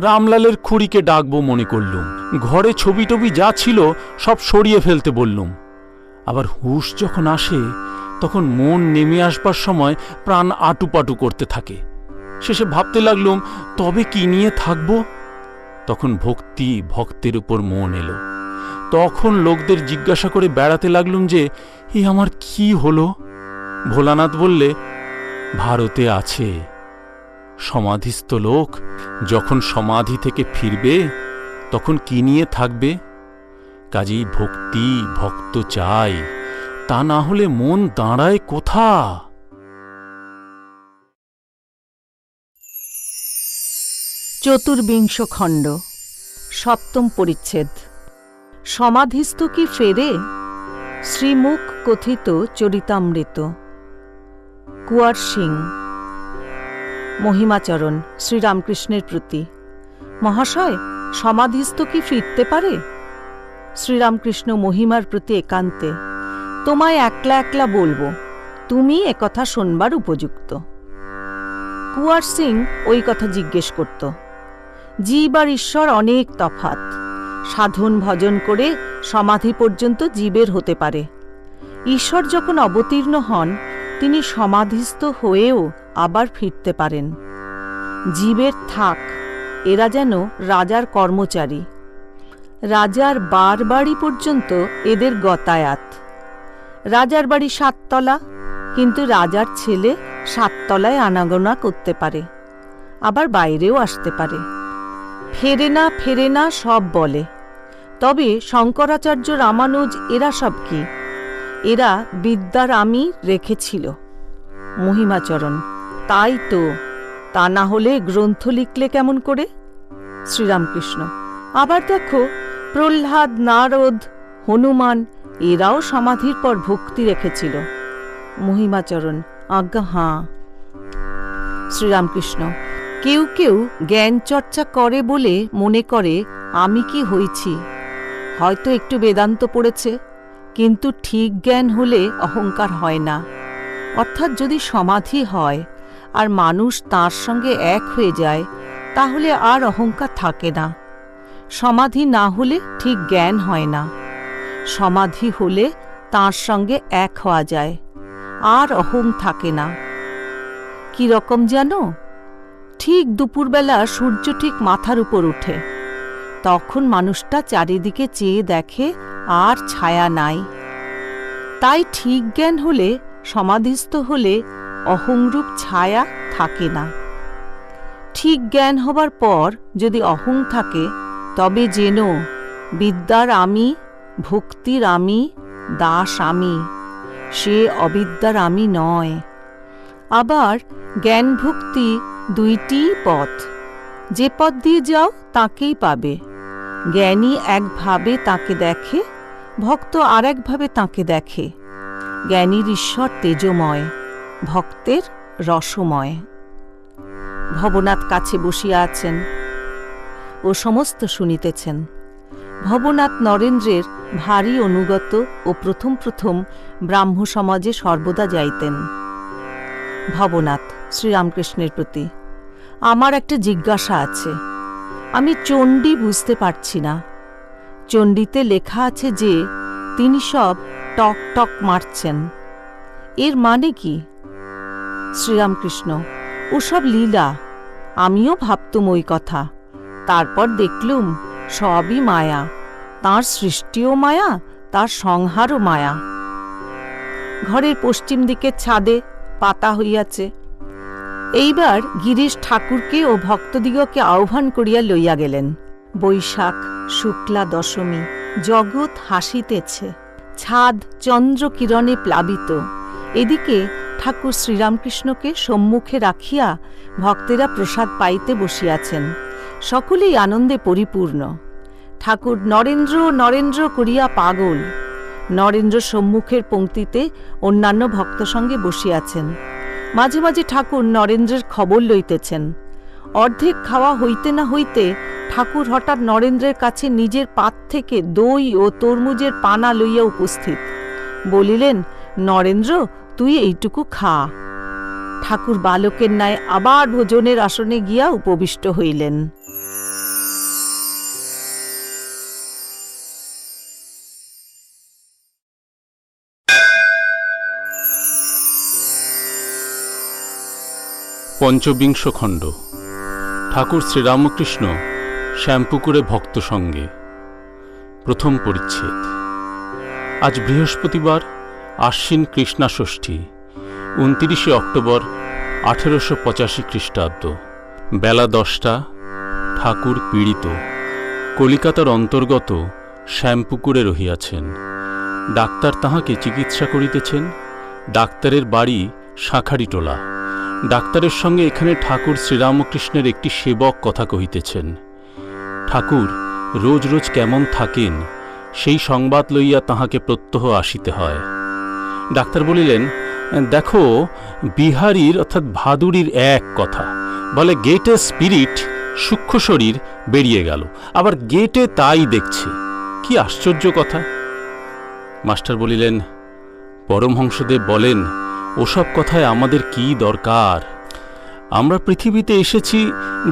রামলালের খুড়িকে ডাকবো মনে করলুম, ঘরে ছবি টবি যা ছিল সব সরিয়ে ফেলতে বললুম। আবার হুঁশ যখন আসে তখন মন নেমে আসবার সময় প্রাণ আটুপাটু করতে থাকে। শেষে ভাবতে লাগলুম, তবে কি নিয়ে থাকব? তখন ভক্তি ভক্তের উপর মন এলো। তখন লোকদের জিজ্ঞাসা করে বেড়াতে লাগলুম যে এ আমার কি হলো। ভোলানাথ বললে, ভারতে আছে সমাধিস্থ লোক, যখন সমাধি থেকে ফিরবে তখন কি নিয়ে থাকবে? কাজেই ভক্তি ভক্ত চাই, তা না হলে মন দাঁড়ায় কোথা? চতুর্বিংশ খণ্ড। সপ্তম পরিচ্ছেদ। সমাধিস্থ কি ফেরে? শ্রীমুখ কথিত চরিতামৃত। কুয়ার সিং। মহিমাচরণ শ্রীরামকৃষ্ণের প্রতি, মহাশয়, সমাধিস্থ কি ফিরতে পারে? শ্রীরামকৃষ্ণ মহিমার প্রতি একান্তে, তোমায় একলা একলা বলবো, তুমি একথা শোনবার উপযুক্ত। কুয়ার সিং ওই কথা জিজ্ঞেস করত। জীব আর ঈশ্বর অনেক তফাৎ। সাধন ভজন করে সমাধি পর্যন্ত জীবের হতে পারে। ঈশ্বর যখন অবতীর্ণ হন, তিনি সমাধিস্থ হয়েও আবার ফিরতে পারেন। জীবের থাক, এরা যেন রাজার কর্মচারী। রাজার বাড়ি পর্যন্ত এদের গতায়াত। রাজার বাড়ি ৭ তলা, কিন্তু রাজার ছেলে ৭ তলায় আনাগোনা করতে পারে, আবার বাইরেও আসতে পারে। ফেরে না সব বলে। তবে শঙ্করাচার্য, রামানুজ এরা সব কি? এরা বিদ্যার আমি রেখেছিল। মহিমাচরণ, তাই তো, তা না হলে গ্রন্থ লিখলে কেমন করে? শ্রীরামকৃষ্ণ, আবার দেখো, প্রহ্লাদ, নারদ, হনুমান এরাও সমাধির পর ভক্তি রেখেছিল। মহিমাচরণ, আজ্ঞা হাঁ। শ্রীরামকৃষ্ণ, কেউ কেউ জ্ঞান চর্চা করে বলে মনে করে আমি কি হইছি, হয়তো একটু বেদান্ত পড়েছে, কিন্তু ঠিক জ্ঞান হলে অহংকার হয় না। অর্থাৎ যদি সমাধি হয় আর মানুষ তার সঙ্গে এক হয়ে যায়, তাহলে আর অহংকার থাকে না। সমাধি না হলে ঠিক জ্ঞান হয় না। সমাধি হলে তার সঙ্গে এক হওয়া যায়, আর অহং থাকে না। কি রকম জানো? ঠিক দুপুরবেলা সূর্য ঠিক মাথার উপর ওঠে, তখন মানুষটা চারিদিকে চেয়ে দেখে আর ছায়া নাই। তাই ঠিক জ্ঞান হলে, সমাধিস্থ হলে অহংরূপ ছায়া থাকে না। ঠিক জ্ঞান হবার পর যদি অহং থাকে, তবে যেন বিদ্যার আমি, ভক্তির আমি, দাস আমি, সে অবিদ্যার আমি নয়। আবার জ্ঞান ভক্তি দুইটিই পথ, যে পথ দিয়ে যাও তাকেই পাবে। জ্ঞানী একভাবে তাকে দেখে, ভক্ত আর একভাবে তাকে দেখে। জ্ঞানীর ঈশ্বর তেজময়, ভক্তের রসময়। ভবনাথ কাছে বসিয়া আছেন ও সমস্ত শুনিতেছেন। ভবনাথ নরেন্দ্রের ভারী অনুগত ও প্রথম প্রথম ব্রাহ্ম সমাজে সর্বদা যাইতেন। ভবনাথ শ্রীরামকৃষ্ণের প্রতি, আমার একটা জিজ্ঞাসা আছে। আমি চণ্ডী বুঝতে পারছি না। চণ্ডীতে লেখা আছে যে তিনি সব টক টক মারছেন, এর মানে কি? শ্রীরামকৃষ্ণ, ওসব লীলা। আমিও ভাবতুম ওই কথা, তারপর দেখলুম সবই মায়া। তাঁর সৃষ্টিও মায়া, তার সংহারও মায়া। ঘরের পশ্চিম দিকের ছাদে পাতা হইয়াছে। এইবার গিরিশ ঠাকুরকে ও ভক্তদিগকে আহ্বান করিয়া লইয়া গেলেন। বৈশাখ শুক্লা দশমী, জগৎ হাসিতেছে, ছাদ চন্দ্রকিরণে প্লাবিত। এদিকে ঠাকুর শ্রীরামকৃষ্ণকে সম্মুখে রাখিয়া ভক্তেরা প্রসাদ পাইতে বসিয়াছেন। সকলেই আনন্দে পরিপূর্ণ। ঠাকুর নরেন্দ্র নরেন্দ্র করিয়া পাগল। নরেন্দ্র সম্মুখের পংক্তিতে অন্যান্য ভক্ত সঙ্গে বসিয়াছেন। মাঝে মাঝে ঠাকুর নরেন্দ্রের খবর লইতেছেন। অর্ধেক খাওয়া হইতে না হইতে ঠাকুর হঠাৎ নরেন্দ্রের কাছে নিজের পাত থেকে দই ও তরমুজের পানা লইয়া উপস্থিত। বলিলেন, নরেন্দ্র, তুই এইটুকু খা। ঠাকুর বালকের ন্যায় আবার ভোজনের আসনে গিয়া উপবিষ্ট হইলেন। পঞ্চবিংশ খণ্ড। ঠাকুর শ্রীরামকৃষ্ণ শ্যামপুকুরে ভক্ত সঙ্গে। প্রথম পরিচ্ছেদ। আজ বৃহস্পতিবার, আশ্বিন কৃষ্ণা ষষ্ঠী, 29 অক্টোবর 1885 খ্রিস্টাব্দ। বেলা 10টা। ঠাকুর পীড়িত। কলিকাতার অন্তর্গত শ্যামপুকুরে রহিয়াছেন। ডাক্তার তাহাকে চিকিৎসা করিতেছেন। ডাক্তারের বাড়ি শাঁখারিটোলা। ডাক্তারের সঙ্গে এখানে ঠাকুর শ্রীরামকৃষ্ণের একটি সেবক কথা কহিতেছেন। ঠাকুর রোজ রোজ কেমন থাকেন, সেই সংবাদ লইয়া তাহাকে প্রত্যহ আসিতে হয়। ডাক্তার বলিলেন, দেখো, বিহারীর অর্থাৎ ভাদুরীর এক কথা বলে, গেটে স্পিরিট সূক্ষ্ম শরীর বেরিয়ে গেল, আবার গেটে তাই দেখছে। কি আশ্চর্য কথা! মাস্টার বলিলেন, পরমহংসদেব বলেন, ওসব কথায় আমাদের কি দরকার? আমরা পৃথিবীতে এসেছি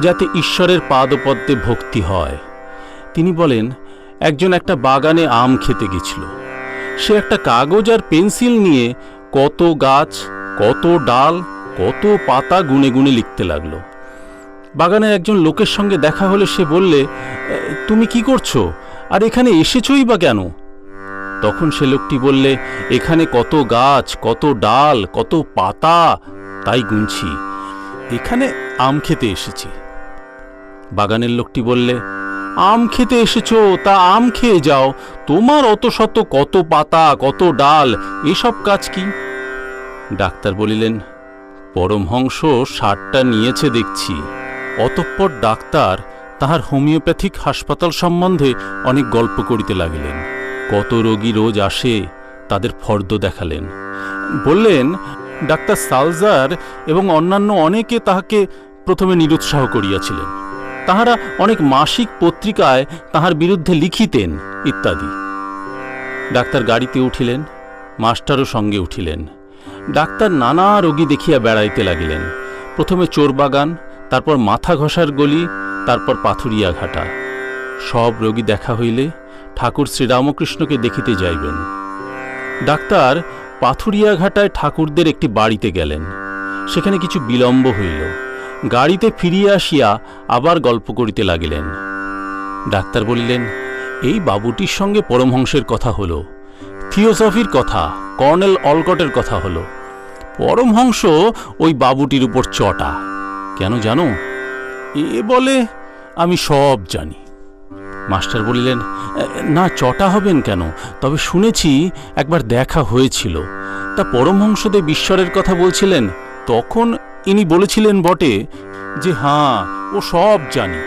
যাতে ঈশ্বরের পাদপদ্মে ভক্তি হয়। তিনি বলেন, একজন একটা বাগানে আম খেতে গেছিল। সে একটা কাগজ আর পেন্সিল নিয়ে কত গাছ, কত ডাল, কত পাতা গুনে গুনে লিখতে লাগলো। বাগানের একজন লোকের সঙ্গে দেখা হলে সে বললে, তুমি কি করছো, আর এখানে এসেছই বা কেন? তখন সে লোকটি বললে, এখানে কত গাছ, কত ডাল, কত পাতা, তাই গুনছি। এখানে আম খেতে এসেছি। বাগানের লোকটি বললে, আম খেতে এসেছো, তা আম খেয়ে যাও, তোমার অত শত কত পাতা, কত ডাল, এসব কাজ কি? ডাক্তার বলিলেন, পরমহংস সারটা নিয়েছে দেখছি। অতঃপর ডাক্তার তাহার হোমিওপ্যাথিক হাসপাতাল সম্বন্ধে অনেক গল্প করিতে লাগিলেন। কত রোগী রোজ আসে, তাদের ফর্দ দেখালেন। বললেন, ডাক্তার সালজার এবং অন্যান্য অনেকে তাহাকে প্রথমে নিরুৎসাহ করিয়াছিলেন। তাহারা অনেক মাসিক পত্রিকায় তাহার বিরুদ্ধে লিখিতেন ইত্যাদি। ডাক্তার গাড়িতে উঠিলেন, মাস্টারও সঙ্গে উঠিলেন। ডাক্তার নানা রোগী দেখিয়া বেড়াইতে লাগিলেন। প্রথমে চোরবাগান, তারপর মাথা ঘষার গলি, তারপর পাথুরিয়া ঘাটা। সব রোগী দেখা হইলে ঠাকুর শ্রীরামকৃষ্ণকে দেখিতে যাইবেন। ডাক্তার পাথুরিয়া ঘাটায় ঠাকুরদের একটি বাড়িতে গেলেন। সেখানে কিছু বিলম্ব হইল। গাড়িতে ফিরিয়া আসিয়া আবার গল্প করিতে লাগিলেন। ডাক্তার বলিলেন, এই বাবুটির সঙ্গে পরমহংসের কথা হলো, থিওসফির কথা, কর্নেল অলকটের কথা হলো। পরমহংস ওই বাবুটির উপর চটা। কেন জানো? এ বলে, আমি সব জানি। মাস্টার বলিলেন, না, চটা হবেন কেন? তবে শুনেছি একবার দেখা হয়েছিল। তা পরমহংসদেব ঈশ্বরের কথা বলছিলেন, তখন ইনি বলেছিলেন বটে যে হ্যাঁ, ও সব জানি।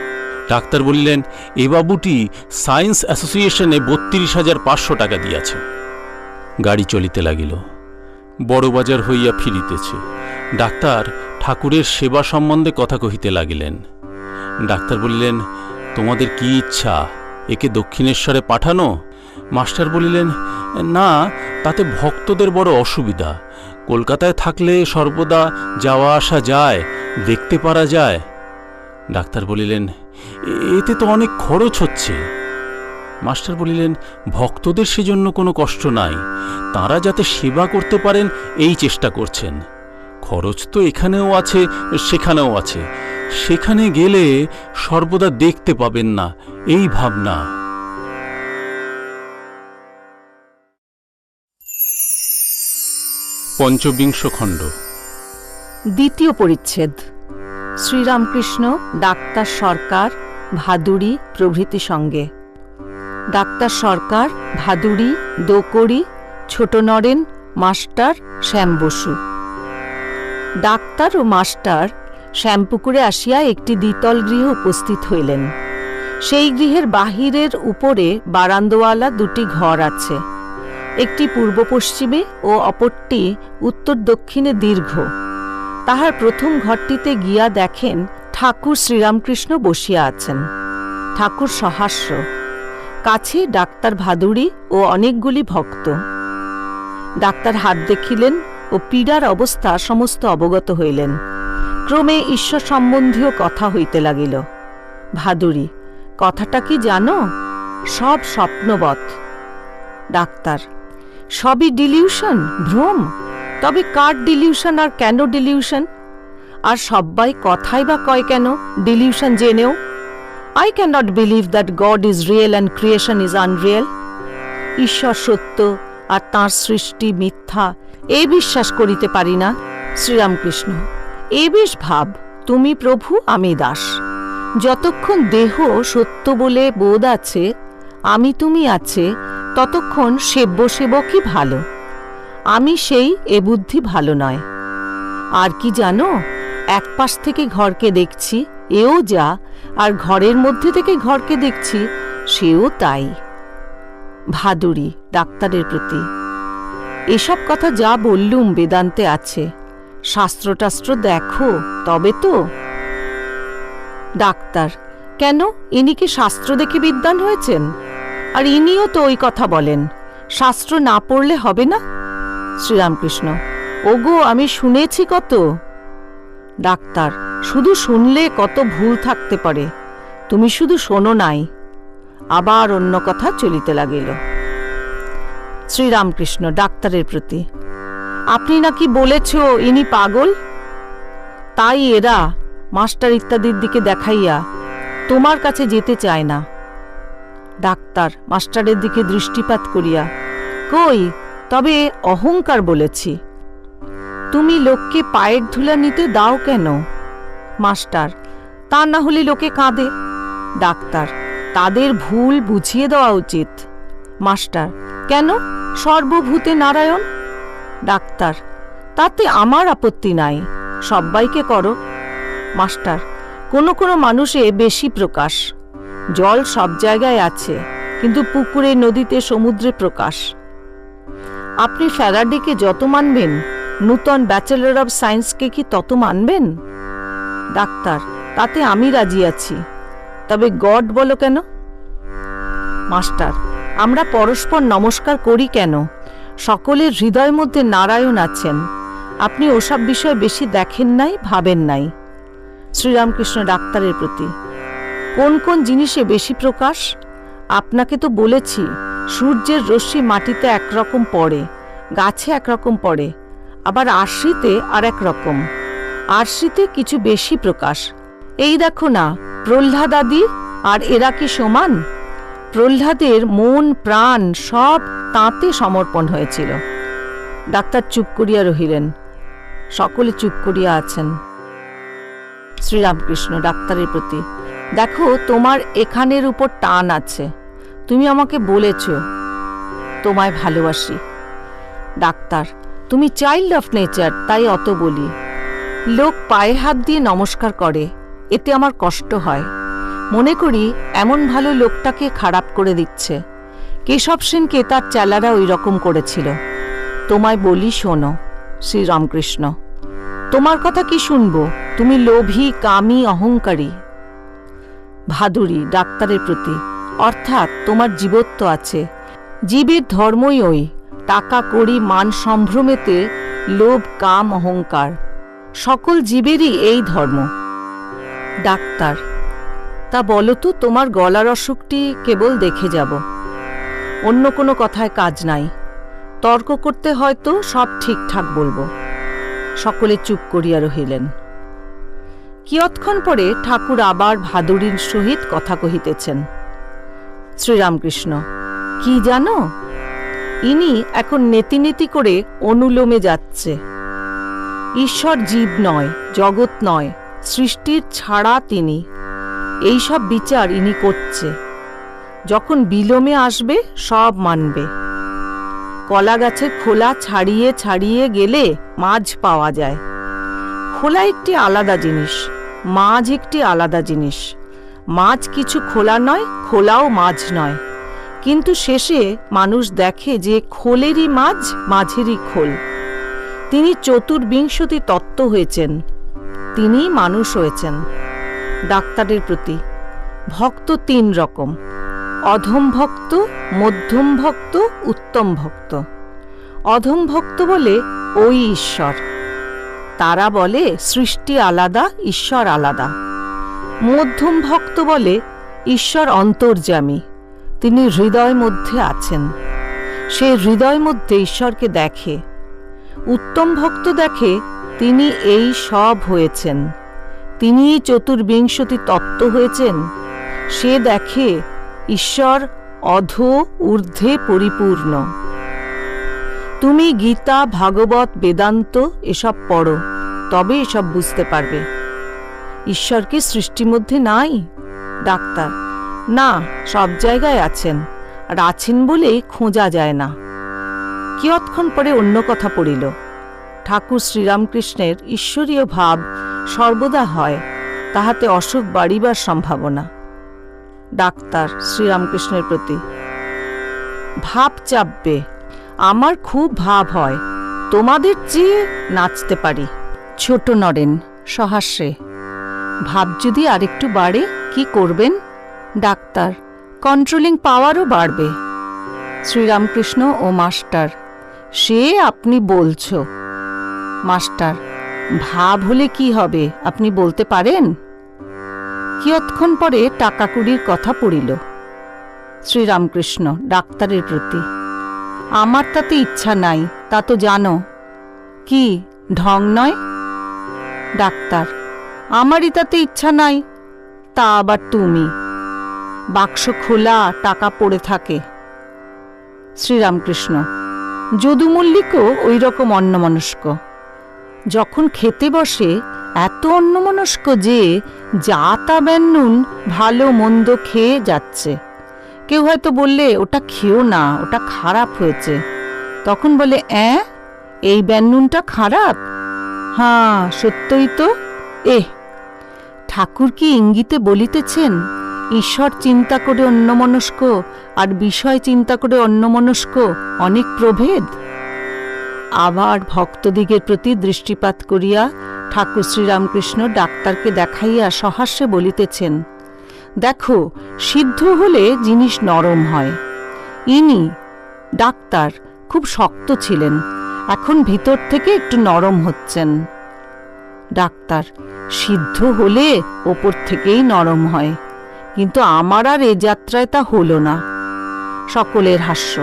ডাক্তার বলিলেন, এ বাবুটি সায়েন্স অ্যাসোসিয়েশনে 32,500 টাকা দিয়াছে। গাড়ি চলিতে লাগিল। বড়বাজার হইয়া ফিরিতেছে। ডাক্তার ঠাকুরের সেবা সম্বন্ধে কথা কহিতে লাগিলেন। ডাক্তার বলিলেন, তোমাদের কি ইচ্ছা, একে দক্ষিণেশ্বরে পাঠানো? মাস্টার বলিলেন, না, তাতে ভক্তদের বড় অসুবিধা। কলকাতায় থাকলে সর্বদা যাওয়া আসা যায়, দেখতে পারা যায়। ডাক্তার বলিলেন, এতে তো অনেক খরচ হচ্ছে। মাস্টার বলিলেন, ভক্তদের সেজন্য কোনো কষ্ট নাই, তাঁরা যাতে সেবা করতে পারেন এই চেষ্টা করছেন। খরচ তো এখানেও আছে, সেখানেও আছে। সেখানে গেলে সর্বদা দেখতে পাবেন না, এই ভাবনা। পঞ্চবিংশ খণ্ড, দ্বিতীয় পরিচ্ছেদ। শ্রীরামকৃষ্ণ, ডাক্তার সরকার, ভাদুড়ি প্রভৃতি সঙ্গে। ডাক্তার সরকার, ভাদুড়ি, দোকড়ি, ছোট নরেন, মাস্টার, শ্যাম বসু। ডাক্তার ও মাস্টার শ্যামপুকুরে আসিয়া একটি দ্বিতল গৃহে উপস্থিত হইলেন। সেই গৃহের বাহিরের উপরে বারান্দোয়ালা দুটি ঘর আছে। একটি পূর্ব পশ্চিমে ও অপরটি উত্তর দক্ষিণে দীর্ঘ। তাহার প্রথম ঘরটিতে গিয়া দেখেন ঠাকুর শ্রীরামকৃষ্ণ বসিয়া আছেন। ঠাকুর সহাস্য, কাছে ডাক্তার ভাদুড়ি ও অনেকগুলি ভক্ত। ডাক্তার হাত দেখিলেন ও পীড়ার অবস্থা সমস্ত অবগত হইলেন। ক্রমে ঈশ্বর সম্বন্ধীয় কথা হইতে লাগিল। ভাদুড়ি, কথাটা কি জানো? সব স্বপ্নবৎ। ডাক্তার, সবই ডিলিউশন, ভ্রম? তবে কার ডিলিউশন আর কেন ডিলিউশন? আর সব্বাই কথাই বা কয় কেন ডিলিউশন জেনেও? I cannot believe that God is real and creation is unreal. ঈশ্বর সত্য আর তাঁর সৃষ্টি মিথ্যা, এ বিশ্বাস করিতে পারি না। শ্রীরামকৃষ্ণ, এ বেশ ভাব, তুমি প্রভু, আমি দাস। যতক্ষণ দেহ সত্য বলে বোধ আছে, আমি তুমি আছে, ততক্ষণ সেব্য সেবকই ভালো। আমি সেই, এ বুদ্ধি ভালো নয়। আর কি জানো, এক পাশ থেকে ঘরকে দেখছি, এও যা, আর ঘরের মধ্যে থেকে ঘরকে দেখছি, সেও তাই। ভাদুড়ি ডাক্তারের প্রতি, এসব কথা যা বললুম বেদান্তে আছে, শাস্ত্রটাস্ত্র দেখো তবে তো। ডাক্তার, কেন, ইনি কি শাস্ত্র দেখে বিদ্বান হয়েছেন? আর ইনিও তো ওই কথা বলেন, শাস্ত্র না পড়লে হবে না। শ্রীরামকৃষ্ণ, ওগো, আমি শুনেছি কত। ডাক্তার, শুধু শুনলে কত ভুল থাকতে পারে, তুমি শুধু শোনো নাই। আবার অন্য কথা চলিতে লাগিল। শ্রীরামকৃষ্ণ ডাক্তারের প্রতি, আপনি নাকি বলেছ ইনি পাগল? তাই এরা মাস্টার ইত্যাদির দিকে দেখাইয়া তোমার কাছে যেতে চায় না। ডাক্তার মাস্টারের দিকে দৃষ্টিপাত করিয়া, কই, তবে অহংকার বলেছি। তুমি লোককে পায়ের ধুলা নিতে দাও কেন? মাস্টার, তা না হলে লোকে কাঁদে। ডাক্তার, তাদের ভুল বুঝিয়ে দেওয়া উচিত। মাস্টার, কেন, সর্বভূতে নারায়ণ। ডাক্তার, তাতে আমার আপত্তি নাই, সব্বাইকে করো। মাস্টার, কোনো কোনো মানুষে বেশি প্রকাশ। জল সব জায়গায় আছে, কিন্তু পুকুরে, নদীতে, সমুদ্রে প্রকাশ। আপনি ফ্যারাডেকে যত মানবেন, নূতন ব্যাচেলর অব সায়েন্সকে কি তত মানবেন? ডাক্তার, তাতে আমি রাজি আছি, তবে গড বলো কেন? মাস্টার, আমরা পরস্পর নমস্কার করি কেন? সকলের হৃদয়ের মধ্যে নারায়ণ আছেন। আপনি ওসব বিষয় বেশি দেখেন নাই, ভাবেন নাই। শ্রীরামকৃষ্ণ ডাক্তারের প্রতি, কোন কোন জিনিসে বেশি প্রকাশ? আপনাকে তো বলেছি, সূর্যের রশ্মি মাটিতে একরকম পড়ে, গাছে একরকম পড়ে, আবার আরশিতে আর এক রকম। আরশিতে কিছু বেশি প্রকাশ। এই দেখো না, প্রহ্লাদ আদি আর এরা কি সমান? প্রহ্লাদের মন প্রাণ সব তাঁতে সমর্পণ হয়েছিল। ডাক্তার চুপ করিয়া রহিলেন। সকলে চুপ করিয়া আছেন। শ্রীরামকৃষ্ণ ডাক্তারের প্রতি, দেখো, তোমার এখানের উপর টান আছে। তুমি আমাকে বলেছ তোমায় ভালোবাসি। ডাক্তার, তুমি চাইল্ড অফ নেচার, তাই অত বলি। লোক পায়ে হাত দিয়ে নমস্কার করে, এতে আমার কষ্ট হয়। মনে করি এমন ভালো লোকটাকে খারাপ করে দিচ্ছে। কেশব সেনকে তার চেলারা ওই রকম করেছিল। তোমায় বলি, শোনো। শ্রীরামকৃষ্ণ, তোমার কথা কি শুনবো? তুমি লোভী, কামী, অহংকারী। ভাদুরী ডাক্তারের প্রতি, অর্থাৎ তোমার জীবত্ব আছে। জীবের ধর্মই ওই টাকা কড়ি মান সম্ভ্রমেতে লোভ, কাম, অহংকার। সকল জীবেরই এই ধর্ম। ডাক্তার, তা বলো তো, তোমার গলার অসুখটি কেবল দেখে যাব, অন্য কোনো কথায় কাজ নাই। তর্ক করতে হয়তো সব ঠিকঠাক বলবো। সকলে চুপ করিয়া রহিলেন। কিয়ৎক্ষণ পরে ঠাকুর আবার ভাদুরীর সহিত কথা কহিতেছেন। শ্রীরামকৃষ্ণ, কি জানো, ইনি এখন নেতি নেতি করে অনুলোমে যাচ্ছে। ঈশ্বর জীব নয়, জগৎ নয়, সৃষ্টির ছাড়া তিনি। এইসব বিচার ইনি করছে। যখন বিলোমে আসবে সব মানবে। কলা গাছের খোলা ছাড়িয়ে ছাড়িয়ে গেলে মাছ পাওয়া যায়। খোলা একটি আলাদা জিনিস, মাছ একটি আলাদা জিনিস। মাছ কিছু খোলা নয়, খোলাও মাছ নয়। কিন্তু শেষে মানুষ দেখে যে খোলেরই মাছ, মাঝেরই খোল। তিনি চতুর্বিংশতি তত্ত্ব হয়েছেন, তিনিই মানুষ হয়েছেন। ডাক্তারের প্রতি, ভক্ত তিন রকম: অধম ভক্ত, মধ্যম ভক্ত, উত্তম ভক্ত। অধম ভক্ত বলে ওই ঈশ্বর। তারা বলে সৃষ্টি আলাদা, ঈশ্বর আলাদা। মধ্যম ভক্ত বলে ঈশ্বর অন্তর্যামী, তিনি হৃদয় মধ্যে আছেন, সে হৃদয় মধ্যে ঈশ্বরকে দেখে। উত্তম ভক্ত দেখে তিনি এই সব হয়েছেন, তিনি চতুর্বিংশতি তত্ত্ব হয়েছেন। সে দেখে ঈশ্বর অধ ঊর্ধ্বে পরিপূর্ণ। তুমি গীতা, ভাগবত, বেদান্ত এসব পড়ো, তবে এসব বুঝতে পারবে। ঈশ্বর কি সৃষ্টির মধ্যে নাই? ডাক্তার, না, সব জায়গায় আছেন, আর আছেন বলেই খোঁজা যায় না। কিয়ৎক্ষণ পরে অন্য কথা পড়িল। ঠাকুর শ্রীরামকৃষ্ণের ঈশ্বরীয় ভাব সর্বদা হয়, তাহাতে অসুখ বাড়িবার সম্ভাবনা। ডাক্তার শ্রীরামকৃষ্ণের প্রতি, ভাব চাপবে। আমার খুব ভাব হয়, তোমাদের চেয়ে নাচতে পারি। ছোট নরেন সহাস্যে, ভাব যদি আরেকটু বাড়ে কি করবেন? ডাক্তার, কন্ট্রোলিং পাওয়ারও বাড়বে। শ্রীরামকৃষ্ণ ও মাস্টার, সে আপনি বলছো। মাস্টার, ভাব হলে কি হবে আপনি বলতে পারেন? কিয়ৎক্ষণ পরে টাকা কুড়ির কথা পড়িল। শ্রীরামকৃষ্ণ ডাক্তারের প্রতি, আমার তাতে ইচ্ছা নাই, তা তো জানো। কি ঢং নয়? ডাক্তার, আমারই তাতে ইচ্ছা নাই, তা আবার তুমি। বাক্স খোলা, টাকা পড়ে থাকে। শ্রীরামকৃষ্ণ, যদু মল্লিকও ওই রকম অন্যমনস্ক। যখন খেতে বসে এত অন্যমনস্ক যে যা তা বেন্নুন ভালো মন্দ খেয়ে যাচ্ছে। কেউ হয়তো বললে ওটা খেও না, ওটা খারাপ হয়েছে, তখন বলে এই বেন্নুনটা খারাপ? হ্যাঁ, সত্যই তো। ঠাকুর কি ইঙ্গিতে বলিতেছেন ঈশ্বর চিন্তা করে অন্যমনস্ক আর বিষয় চিন্তা করে অন্যমনস্ক অনেক প্রভেদ? আবার ভক্তদিগের প্রতি দৃষ্টিপাত করিয়া ঠাকুর শ্রীরামকৃষ্ণ ডাক্তারকে দেখাইয়া সহাস্যে বলিতেছেন, দেখো, সিদ্ধ হলে জিনিস নরম হয়, ইনি ডাক্তার খুব শক্ত ছিলেন, এখন ভিতর থেকে একটু নরম হচ্ছেন। ডাক্তার: সিদ্ধ হলে ওপর থেকেই নরম হয়, কিন্তু আমার আর এ যাত্রায় তা হল না। সকলের হাস্য।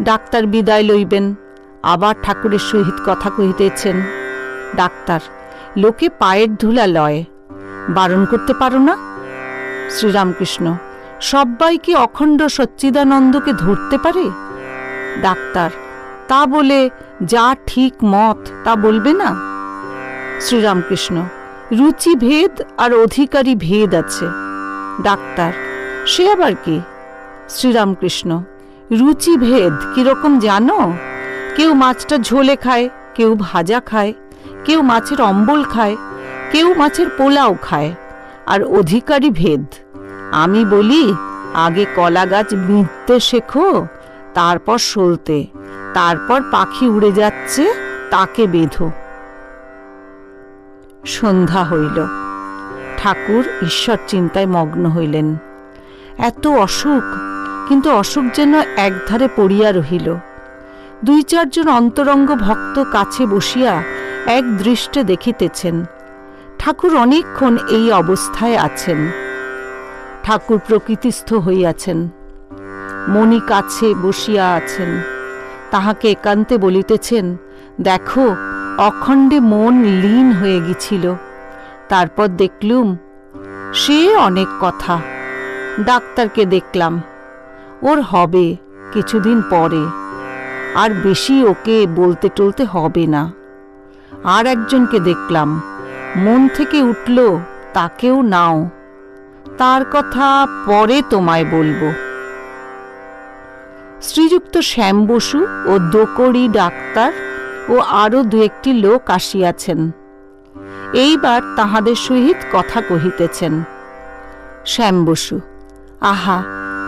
ডাক্তার বিদায় লইবেন, আবার ঠাকুরের সহিত কথা কহিতেছেন। ডাক্তার: লোকে পায়ের ধুলা লয়, বারণ করতে পারো না? শ্রীরামকৃষ্ণ: সব্বাই কি অখণ্ড সচ্চিদানন্দকে ধরতে পারে? ডাক্তার: তা বলে যা ঠিক মত তা বলবে না? শ্রীরামকৃষ্ণ: রুচি ভেদ আর অধিকারী ভেদ আছে। ডাক্তার: সে আবার কি? শ্রীরামকৃষ্ণ: রুচি ভেদ কিরকম জানো? কেউ মাছটা ঝোলে খায়, কেউ ভাজা খায়, কেউ মাছের অম্বল খায়, কেউ মাছের পোলাও খায়। আর অধিকারী ভেদ, আমি বলি আগে কলা গাছ বিঁধতে শেখো, তারপর সলতে, তারপর পাখি উড়ে যাচ্ছে তাকে বেঁধো। সন্ধ্যা হইল। ঠাকুর ঈশ্বর চিন্তায় মগ্ন হইলেন। এত অসুখ, কিন্তু অসুখ যেন একধারে পড়িয়া রহিল। 2-4 জন অন্তরঙ্গ ভক্ত কাছে বসিয়া এক দৃষ্টে দেখিতেছেন। ঠাকুর অনেকক্ষণ এই অবস্থায় আছেন। ঠাকুর প্রকৃতিস্থ হইয়াছেন। মণি কাছে বসিয়া আছেন, তাহাকে একান্তে বলিতেছেন, দেখো অখণ্ডে মন লীন হয়ে গিয়েছিল, তারপর দেখলুম সে অনেক কথা। ডাক্তারকে দেখলাম, ওর হবে কিছুদিন পরে, আর বেশি ওকে বলতে টলতে হবে না। আর একজনকে দেখলাম, মন থেকে উঠল, তাকেও নাও, তার কথা পরে তোমায় বলবো। শ্রীযুক্ত শ্যাম বসু ও দোকড়ি ডাক্তার ও আরো 2-1টি লোক আসিয়াছেন। এইবার তাহাদের সহিত কথা কহিতেছেন। শ্যাম বসু: আহা,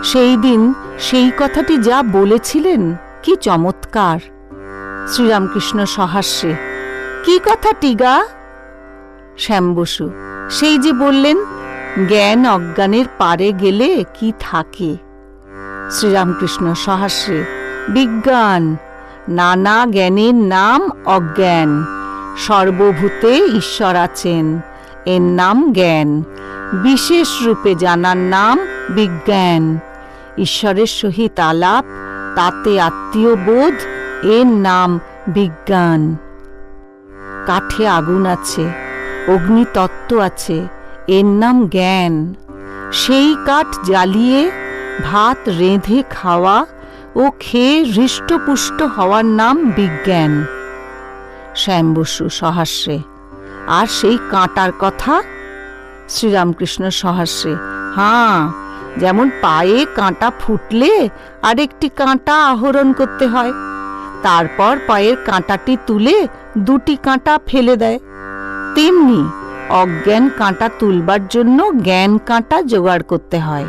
সেই দিন সেই কথাটি যা বলেছিলেন, কি চমৎকার! শ্রীরামকৃষ্ণ সহাস্যে: কি কথাটি গা? শ্যাম বসু: সেই যে বললেন, জ্ঞান অজ্ঞানের পারে গেলে কি থাকে। শ্রীরামকৃষ্ণ সহাস্যে: বিজ্ঞান। নানা জ্ঞানের নাম অজ্ঞান। সর্বভূতে ঈশ্বর আছেন, এর নাম জ্ঞান। বিশেষ রূপে জানার নাম বিজ্ঞান। ঈশ্বরের সহিত আলাপ, তাতে আত্মীয় বোধ, এর নাম বিজ্ঞান। কাঠে আগুন আছে, অগ্নিতত্ত্ব আছে, এর নাম জ্ঞান। সেই কাঠ জ্বালিয়ে ভাত রেঁধে খাওয়া ও খেয়ে হৃষ্টপুষ্ট হওয়ার নাম বিজ্ঞান। শ্যাম বসু সহাস্যে: আর সেই কাঁটার কথা? শ্রীরামকৃষ্ণ সহাস্যে: হাঁ, যেমন পায়ে কাঁটা ফুটলে আরেকটি কাঁটা আহরণ করতে হয়, তারপর পায়ের কাঁটাটি তুলে 2টি কাঁটা ফেলে দেয়, তেমনি অজ্ঞান কাঁটা তুলবার জন্য জ্ঞান কাঁটা জোগাড় করতে হয়।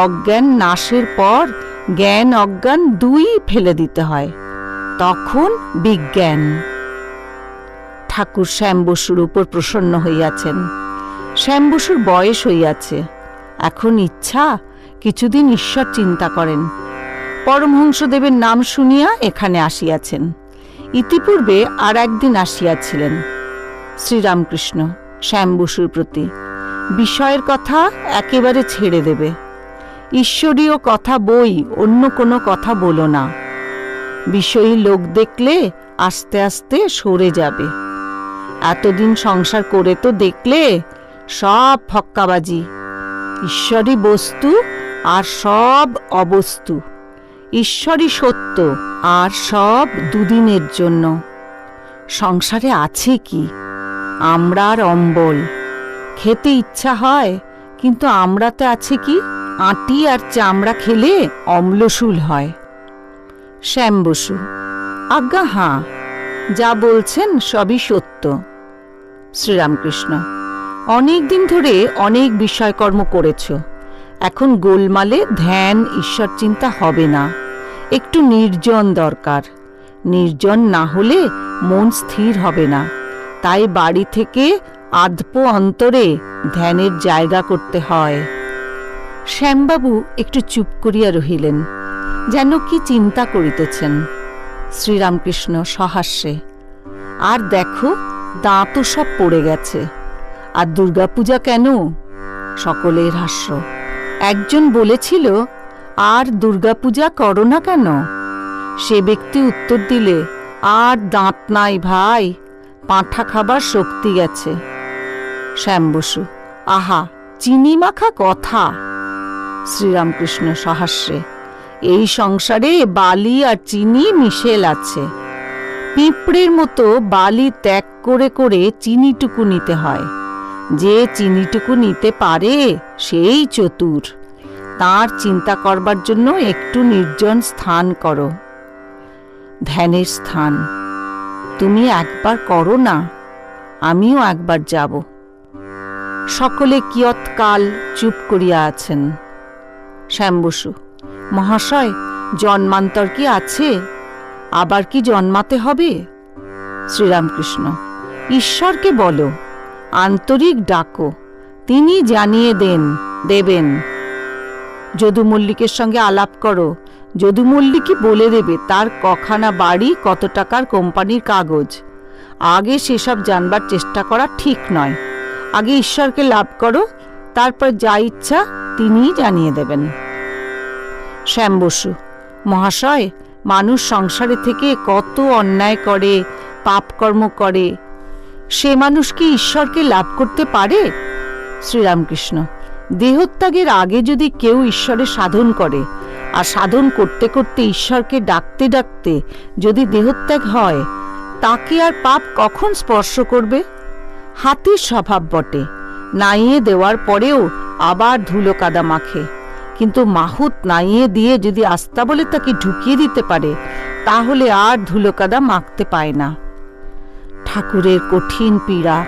অজ্ঞান নাশের পর জ্ঞান অজ্ঞান 2ই ফেলে দিতে হয়, তখন বিজ্ঞান। ঠাকুর শ্যাম বসুর উপর প্রসন্ন হইয়াছেন। শ্যাম বসুর বয়স হইয়াছে, এখন ইচ্ছা কিছুদিন ঈশ্বর চিন্তা করেন। পরমহংসদেবের নাম শুনিয়া এখানে আসিয়াছেন। ইতিপূর্বে আর একদিন আসিয়াছিলেন। শ্রীরামকৃষ্ণ শ্যাম বসুর প্রতি: বিষয়ের কথা একেবারে ছেড়ে দেবে, ঈশ্বরীয় কথা বই, অন্য কোনো কথা বলো না। বিষয়ী লোক দেখলে আস্তে আস্তে সরে যাবে। এতদিন সংসার করে তো দেখলে সব ফক্কাবাজি। ঈশ্বরই বস্তু আর সব অবস্তু। ঈশ্বরই সত্য আর সব দুদিনের জন্য। সংসারে আছে কি? আমরা আর অম্বল। খেতে ইচ্ছা হয়, কিন্তু আমরাতে আছে কি? আঁটি আর চামড়া খেলে অম্লশূল হয়। শ্যাম বসু: আজ্ঞা হাঁ, যা বলছেন সবই সত্য। শ্রীরামকৃষ্ণ: অনেক দিন ধরে অনেক বিষয়কর্ম করেছ, এখন গোলমালে ধ্যান ঈশ্বর চিন্তা হবে না, একটু নির্জন দরকার। নির্জন না হলে মন স্থির হবে না, তাই বাড়ি থেকে আধপো অন্তরে ধ্যানের জায়গা করতে হয়। শ্যামবাবু একটু চুপ করিয়া রহিলেন, যেন কি চিন্তা করিতেছেন। শ্রীরামকৃষ্ণ সহাস্যে, আর দেখো, দাঁতও সব পড়ে গেছে, আর দুর্গাপূজা কেন? সকলের হাস্য। একজন বলেছিল, আর দুর্গাপূজা করো না কেন? সে ব্যক্তি উত্তর দিলে, আর দাঁত নাই ভাই, পাঁঠা খাবার শক্তি গেছে। শ্যাম বসু, আহা, চিনি মাখা কথা। শ্রীরামকৃষ্ণ সহাস্যে, এই সংসারে বালি আর চিনি মিশেল আছে। পিঁপড়ের মতো বালি ত্যাগ করে করে চিনিটুকু নিতে হয়। যে চিনিটুকু নিতে পারে সেই চতুর। তার চিন্তা করবার জন্য একটু নির্জন স্থান করো, ধ্যানের স্থান। তুমি একবার করো না, আমিও একবার যাব। সকলে কিয়ৎকাল চুপ করিয়া আছেন। শ্যাম বসু, মহাশয়, জন্মান্তর কি আছে? আবার কি জন্মাতে হবে? শ্রীরামকৃষ্ণ, ঈশ্বরকে বলো, আন্তরিক ডাকো, তিনি জানিয়ে দেবেন। যদু মল্লিকের সঙ্গে আলাপ করো, যদু মল্লিকই বলে দেবে তার কখানা বাড়ি, কত টাকার কোম্পানির কাগজ। আগে সেসব জানবার চেষ্টা করা ঠিক নয়। আগে ঈশ্বরকে লাভ করো, তারপর যা ইচ্ছা তিনিই জানিয়ে দেবেন। শ্যাম বসু, মহাশয়, মানুষ সংসারে থেকে কত অন্যায় করে, পাপকর্ম করে, সে মানুষ কি ঈশ্বরকে লাভ করতে পারে? শ্রীরামকৃষ্ণ, দেহত্যাগের আগে যদি কেউ ঈশ্বরের সাধন করে, আর সাধন করতে করতে ঈশ্বরকে ডাকতে ডাকতে যদি দেহত্যাগ হয়, তাকে আর পাপ কখন স্পর্শ করবে? হাতির স্বভাব বটে, নাইয়ে দেওয়ার পরেও আবার ধুলো কাদা মাখে, কিন্তু মাহুত নাইয়ে দিয়ে যদি আস্তা বলে তাকে ঢুকিয়ে দিতে পারে, তাহলে আর ধুলো কাদা মাখতে পায় না। ঠাকুরের কঠিন পীড়া।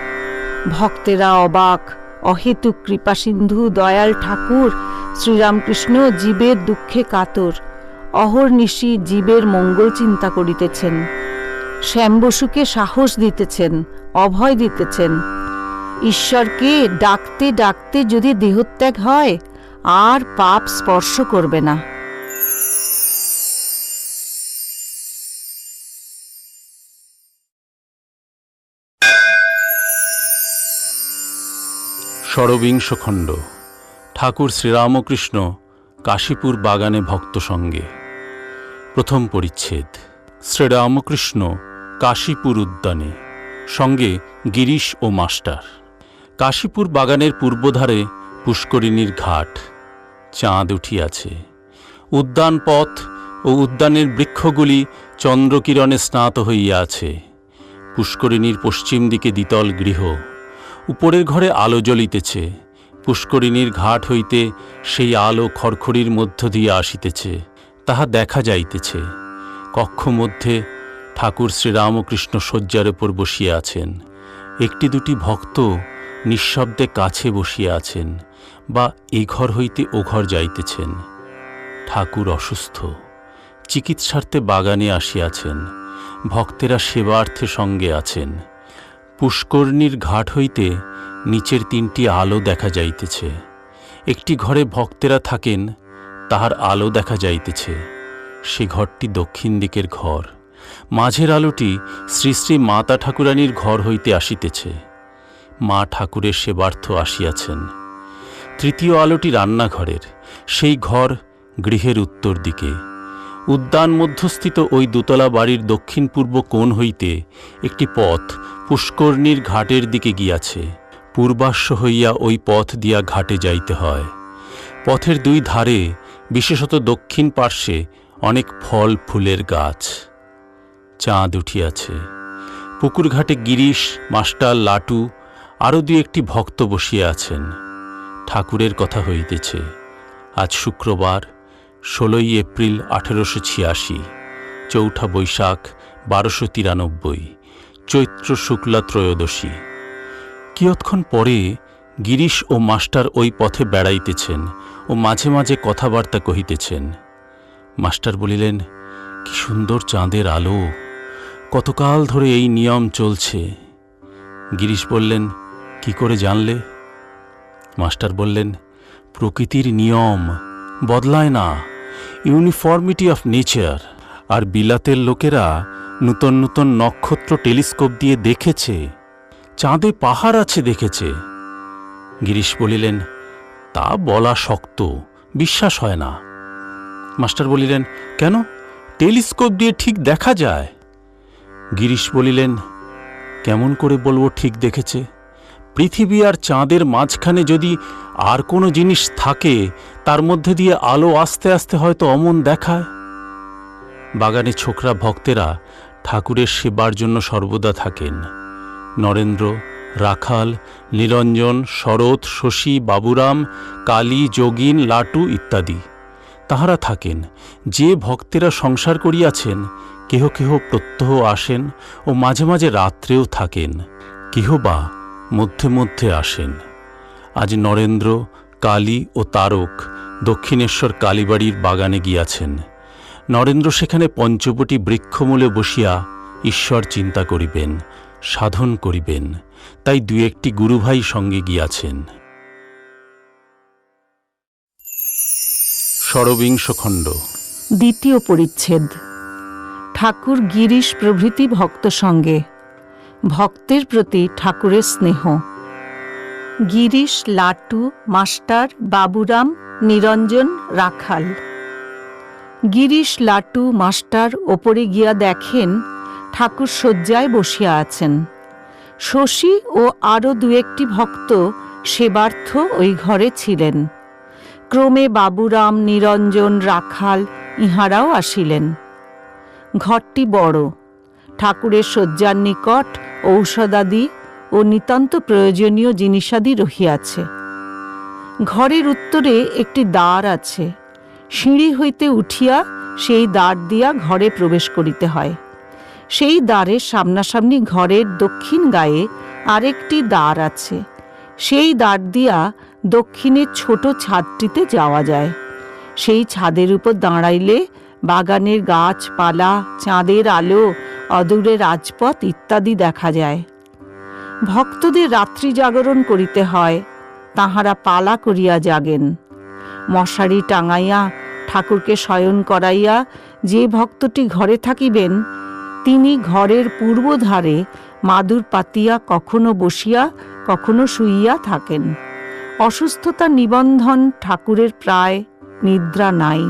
ভক্তেরা অবাক। অহেতুক কৃপা সিন্ধু দয়াল ঠাকুর শ্রীরামকৃষ্ণ জীবের দুঃখে কাতর, অহর্নিশি জীবের মঙ্গল চিন্তা করিতেছেন। শ্যাম বসুকে সাহস দিতেছেন, অভয় দিতেছেন। ঈশ্বরকে ডাকতে ডাকতে যদি দেহত্যাগ হয়, আর পাপ স্পর্শ করবে না। ষড়বিংশ খণ্ড। ঠাকুর শ্রীরামকৃষ্ণ কাশীপুর বাগানে ভক্ত সঙ্গে। প্রথম পরিচ্ছেদ। শ্রীরামকৃষ্ণ কাশীপুর উদ্যানে, সঙ্গে গিরিশ ও মাস্টার। কাশীপুর বাগানের পূর্বধারে পুষ্করিণীর ঘাট। চাঁদ উঠিয়াছে। উদ্যান পথ ও উদ্যানের বৃক্ষগুলি চন্দ্রকিরণে স্নাত হইয়া আছে। পুষ্করিণীর পশ্চিম দিকে দ্বিতল গৃহ। উপরের ঘরে আলো জ্বলিতেছে। পুষ্করিণীর ঘাট হইতে সেই আলো খড়খড়ির মধ্য দিয়ে আসিতেছে, তাহা দেখা যাইতেছে। কক্ষ মধ্যে ঠাকুর শ্রীরামকৃষ্ণ শয্যার উপর বসিয়া আছেন। একটি দুটি ভক্ত নিঃশব্দে কাছে বসিয়া আছেন, বা এ ঘর হইতে ও ঘর যাইতেছেন। ঠাকুর অসুস্থ, চিকিৎসার্থে বাগানে আসিয়াছেন। ভক্তেরা সেবার্থে সঙ্গে আছেন। পুষ্করিণীর ঘাট হইতে নিচের তিনটি আলো দেখা যাইতেছে। একটি ঘরে ভক্তেরা থাকেন, তাহার আলো দেখা যাইতেছে। সে ঘরটি দক্ষিণ দিকের ঘর। মাঝের আলোটি শ্রী শ্রী মাতা ঠাকুরানীর ঘর হইতে আসিতেছে। মা ঠাকুরের সেবার্থ আসিয়াছেন। তৃতীয় আলোটি রান্নাঘরের। সেই ঘর গৃহের উত্তর দিকে। উদ্যান মধ্যস্থিত ওই দোতলা বাড়ির দক্ষিণ পূর্ব কোণ হইতে একটি পথ পুষ্করিণীর ঘাটের দিকে গিয়াছে। পূর্বাশ্ব হইয়া ওই পথ দিয়া ঘাটে যাইতে হয়। পথের দুই ধারে, বিশেষত দক্ষিণ পার্শ্বে, অনেক ফল ফুলের গাছ। চাঁদ উঠিয়াছে। পুকুর ঘাটে গিরিশ, মাস্টার, লাটু, আরও দুই একটি ভক্ত বসিয়া আছেন। ঠাকুরের কথা হইতেছে। আজ শুক্রবার, 16ই এপ্রিল 1886, চৌঠা বৈশাখ 1293, চৈত্র শুক্লা ত্রয়োদশী। কিয়ৎক্ষণ পরে গিরিশ ও মাস্টার ওই পথে বেড়াইতেছেন ও মাঝে মাঝে কথাবার্তা কহিতেছেন। মাস্টার বলিলেন, কি সুন্দর চাঁদের আলো, কতকাল ধরে এই নিয়ম চলছে। গিরিশ বললেন, কি করে জানলে? মাস্টার বললেন, প্রকৃতির নিয়ম বদলায় না, ইউনিফর্মিটি অফ নেচার। আর বিলাতের লোকেরা নূতন নূতন নক্ষত্র টেলিস্কোপ দিয়ে দেখেছে, চাঁদে পাহাড় আছে দেখেছে। গিরিশ বলিলেন, তা বলা শক্ত, বিশ্বাস হয় না। মাস্টার বলিলেন, কেন? টেলিস্কোপ দিয়ে ঠিক দেখা যায়। গিরিশ বলিলেন, কেমন করে বলবো ঠিক দেখেছে? পৃথিবী আর চাঁদের মাঝখানে যদি আর কোনো জিনিস থাকে, তার মধ্যে দিয়ে আলো আস্তে আস্তে হয়তো অমন দেখায়। বাগানে ছোকরা ভক্তেরা ঠাকুরের সেবার জন্য সর্বদা থাকেন। নরেন্দ্র, রাখাল, নিরঞ্জন, শরৎ, শশী, বাবুরাম, কালী, যোগিন, লাটু ইত্যাদি তাহারা থাকেন। যে ভক্তেরা সংসার করিয়াছেন, কেহ কেহ প্রত্যহ আসেন ও মাঝে মাঝে রাত্রেও থাকেন, কেহ বা মধ্যে মধ্যে আসেন। আজ নরেন্দ্র, কালী ও তারক দক্ষিণেশ্বর কালীবাড়ির বাগানে গিয়াছেন। নরেন্দ্র সেখানে পঞ্চবটী বৃক্ষমূলে বসিয়া ঈশ্বর চিন্তা করিবেন, সাধন করিবেন, তাই দু একটি গুরুভাই সঙ্গে গিয়াছেন। ষড়বিংশ খণ্ড, দ্বিতীয় পরিচ্ছেদ। ঠাকুর গিরিশ প্রভৃতি ভক্ত সঙ্গে। ভক্তের প্রতি ঠাকুরের স্নেহ। গিরিশ, লাটু, মাস্টার, বাবুরাম, নিরঞ্জন, রাখাল। গিরিশ, লাটু, মাস্টার ওপরে গিয়া দেখেন ঠাকুর শয্যায় বসিয়া আছেন। শশী ও আরও দু একটি ভক্ত সেবার্থ ওই ঘরে ছিলেন। ক্রমে বাবুরাম, নিরঞ্জন, রাখাল ইহারাও আসিলেন। ঘরটি বড়। ঠাকুরের শয্যার নিকট ঔষধাদি ও নিতান্ত প্রয়োজনীয় জিনিসাদি রহিয়াছে। ঘরের উত্তরে একটি দ্বার আছে। সিঁড়ি হইতে উঠিয়া সেই দ্বার দিয়া ঘরে প্রবেশ করিতে হয়। সেই দ্বারের সামনাসামনি ঘরের দক্ষিণ গায়ে আরেকটি দ্বার আছে। সেই দ্বার দিয়া দক্ষিণের ছোট ছাদটিতে যাওয়া যায়। সেই ছাদের উপর দাঁড়াইলে বাগানের গাছপালা, চাঁদের আলো, অদূরে রাজপথ ইত্যাদি দেখা যায়। ভক্তদের রাত্রি জাগরণ করিতে হয়, তাহারা পালা করিয়া জাগেন। মশারি টাঙাইয়া ঠাকুরকে শয়ন করাইয়া যে ভক্তটি ঘরে থাকিবেন, তিনি ঘরের পূর্বধারে মাদুর পাতিয়া কখনো বসিয়া কখনো শুইয়া থাকেন। অসুস্থতা নিবন্ধন ঠাকুরের প্রায় নিদ্রা নাই।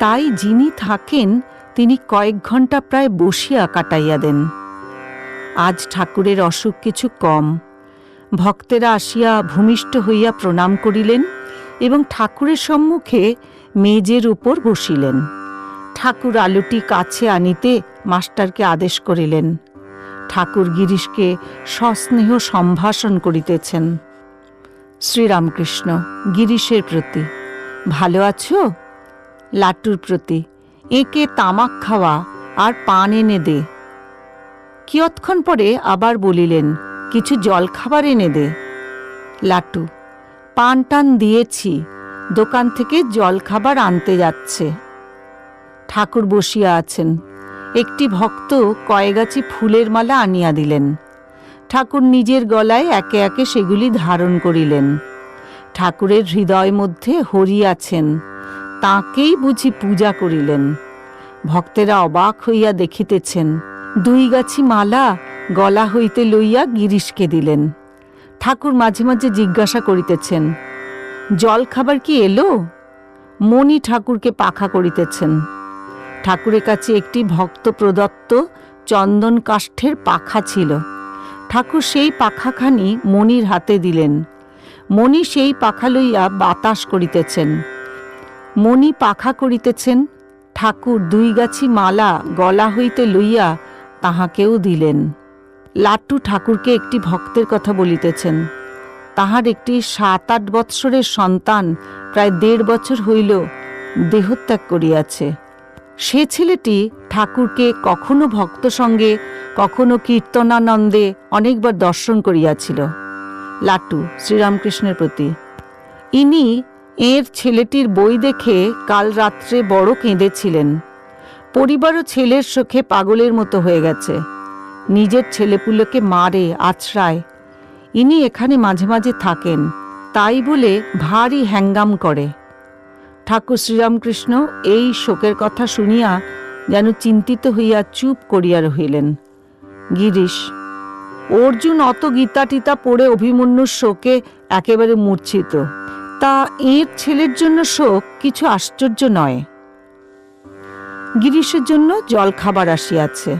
তাই যিনি থাকেন তিনি কয়েক ঘণ্টা প্রায় বসিয়া কাটাইয়া দেন। আজ ঠাকুরের অসুখ কিছু কম। ভক্তেরা আসিয়া ভূমিষ্ঠ হইয়া প্রণাম করিলেন এবং ঠাকুরের সম্মুখে মেজের উপর বসিলেন। ঠাকুর আলোটি কাছে আনিতে মাস্টারকে আদেশ করিলেন। ঠাকুর গিরিশকে সস্নেহ সম্ভাষণ করিতেছেন। শ্রীরামকৃষ্ণ গিরিশের প্রতি, ভালো আছো? লাটুর প্রতি, একে তামাক খাওয়া আর পান এনে দে। কিয়ৎক্ষণ পরে আবার বলিলেন, কিছু জল খাবার এনে দে। লাটু, পান টান দিয়েছি, দোকান থেকে জল খাবার আনতে যাচ্ছে। ঠাকুর বসিয়া আছেন। একটি ভক্ত কয়েকগাছি ফুলের মালা আনিয়া দিলেন। ঠাকুর নিজের গলায় একে একে সেগুলি ধারণ করিলেন। ঠাকুরের হৃদয় মধ্যে হরি আছেন, তাঁকেই বুঝি পূজা করিলেন। ভক্তেরা অবাক হইয়া দেখিতেছেন। 2 গাছি মালা গলা হইতে লইয়া গিরিশকে দিলেন। ঠাকুর মাঝে মাঝে জিজ্ঞাসা করিতেছেন, জল খাবার কি এলো? মণি ঠাকুরকে পাখা করিতেছেন। ঠাকুরের কাছে একটি ভক্ত প্রদত্ত চন্দন কাষ্ঠের পাখা ছিল। ঠাকুর সেই পাখাখানি মণির হাতে দিলেন। মণি সেই পাখা লইয়া বাতাস করিতেছেন। মণি পাখা করিতেছেন। ঠাকুর 2 গাছি মালা গলা হইতে লইয়া তাহাকেও দিলেন। লাটু ঠাকুরকে একটি ভক্তের কথা বলিতেছেন। তাহার একটি 7-8 বৎসরের সন্তান প্রায় 1.5 বছর হইল দেহত্যাগ করিয়াছে। সে ছেলেটি ঠাকুরকে কখনো ভক্ত সঙ্গে কখনো কীর্তনানন্দে অনেকবার দর্শন করিয়াছিল। লাটু শ্রীরামকৃষ্ণের প্রতি, ইনি এর ছেলেটির বই দেখে কাল রাত্রে বড় কেঁদেছিলেন। পরিবারও ছেলের শোকে পাগলের মতো হয়ে গেছে। নিজের ছেলেপুলেকে মারে, আছড়ায়। ইনি এখানে মাঝে মাঝে থাকেন, তাই বলে ভারী হ্যাঙ্গাম করে। ঠাকুর শ্রীরামকৃষ্ণ এই শোকের কথা শুনিয়া যেন চিন্তিত হইয়া চুপ করিয়া রহিলেন। গিরিশ, অর্জুন অত গীতা টিতা পড়ে অভিমন্যুর শোকে একেবারে মূর্ছিত, তা এর ছেলের জন্য শোক কিছু আশ্চর্য নয়। গিরিশের জন্য জল খাবার আসিয়াছে,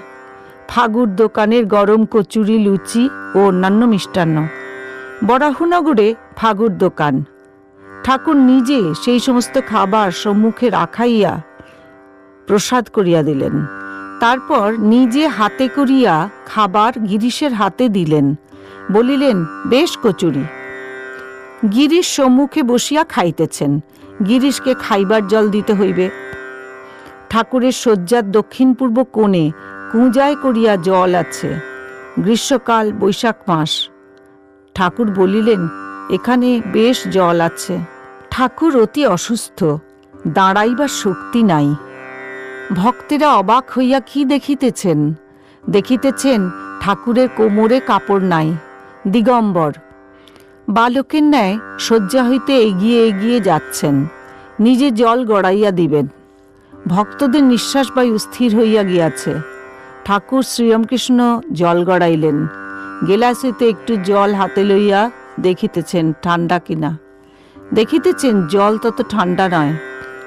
ফাগুর দোকানের গরম কচুরি, লুচি ও অন্যান্য মিষ্টান্ন। বরাহনগরে ফাগুর দোকান। ঠাকুর নিজে সেই সমস্ত খাবার সম্মুখে রাখাইয়া প্রসাদ করিয়া দিলেন। তারপর নিজে হাতে করিয়া খাবার গিরিশের হাতে দিলেন, বলিলেন, বেশ কচুরি। গিরিশ সম্মুখে বসিয়া খাইতেছেন। গিরিশকে খাইবার জল দিতে হইবে। ঠাকুরের শয্যার দক্ষিণ পূর্ব কোণে কুঁজায় করিয়া জল আছে। গ্রীষ্মকাল, বৈশাখ মাস। ঠাকুর বলিলেন, এখানে বেশ জল আছে। ঠাকুর অতি অসুস্থ, দাঁড়াইবার শক্তি নাই। ভক্তেরা অবাক হইয়া কি দেখিতেছেন? দেখিতেছেন ঠাকুরের কোমরে কাপড় নাই, দিগম্বর। বালকের ন্যায় শয্যা হইতে এগিয়ে এগিয়ে যাচ্ছেন, নিজে জল গড়াইয়া দিবেন। ভক্তদের নিঃশ্বাস বায়ু স্থির হইয়া গিয়াছে। ঠাকুর শ্রীরামকৃষ্ণ জল গড়াইলেন। গেলাস হইতে একটু জল হাতে লইয়া দেখিতেছেন ঠান্ডা কিনা। দেখিতেছেন জল তত ঠান্ডা নয়।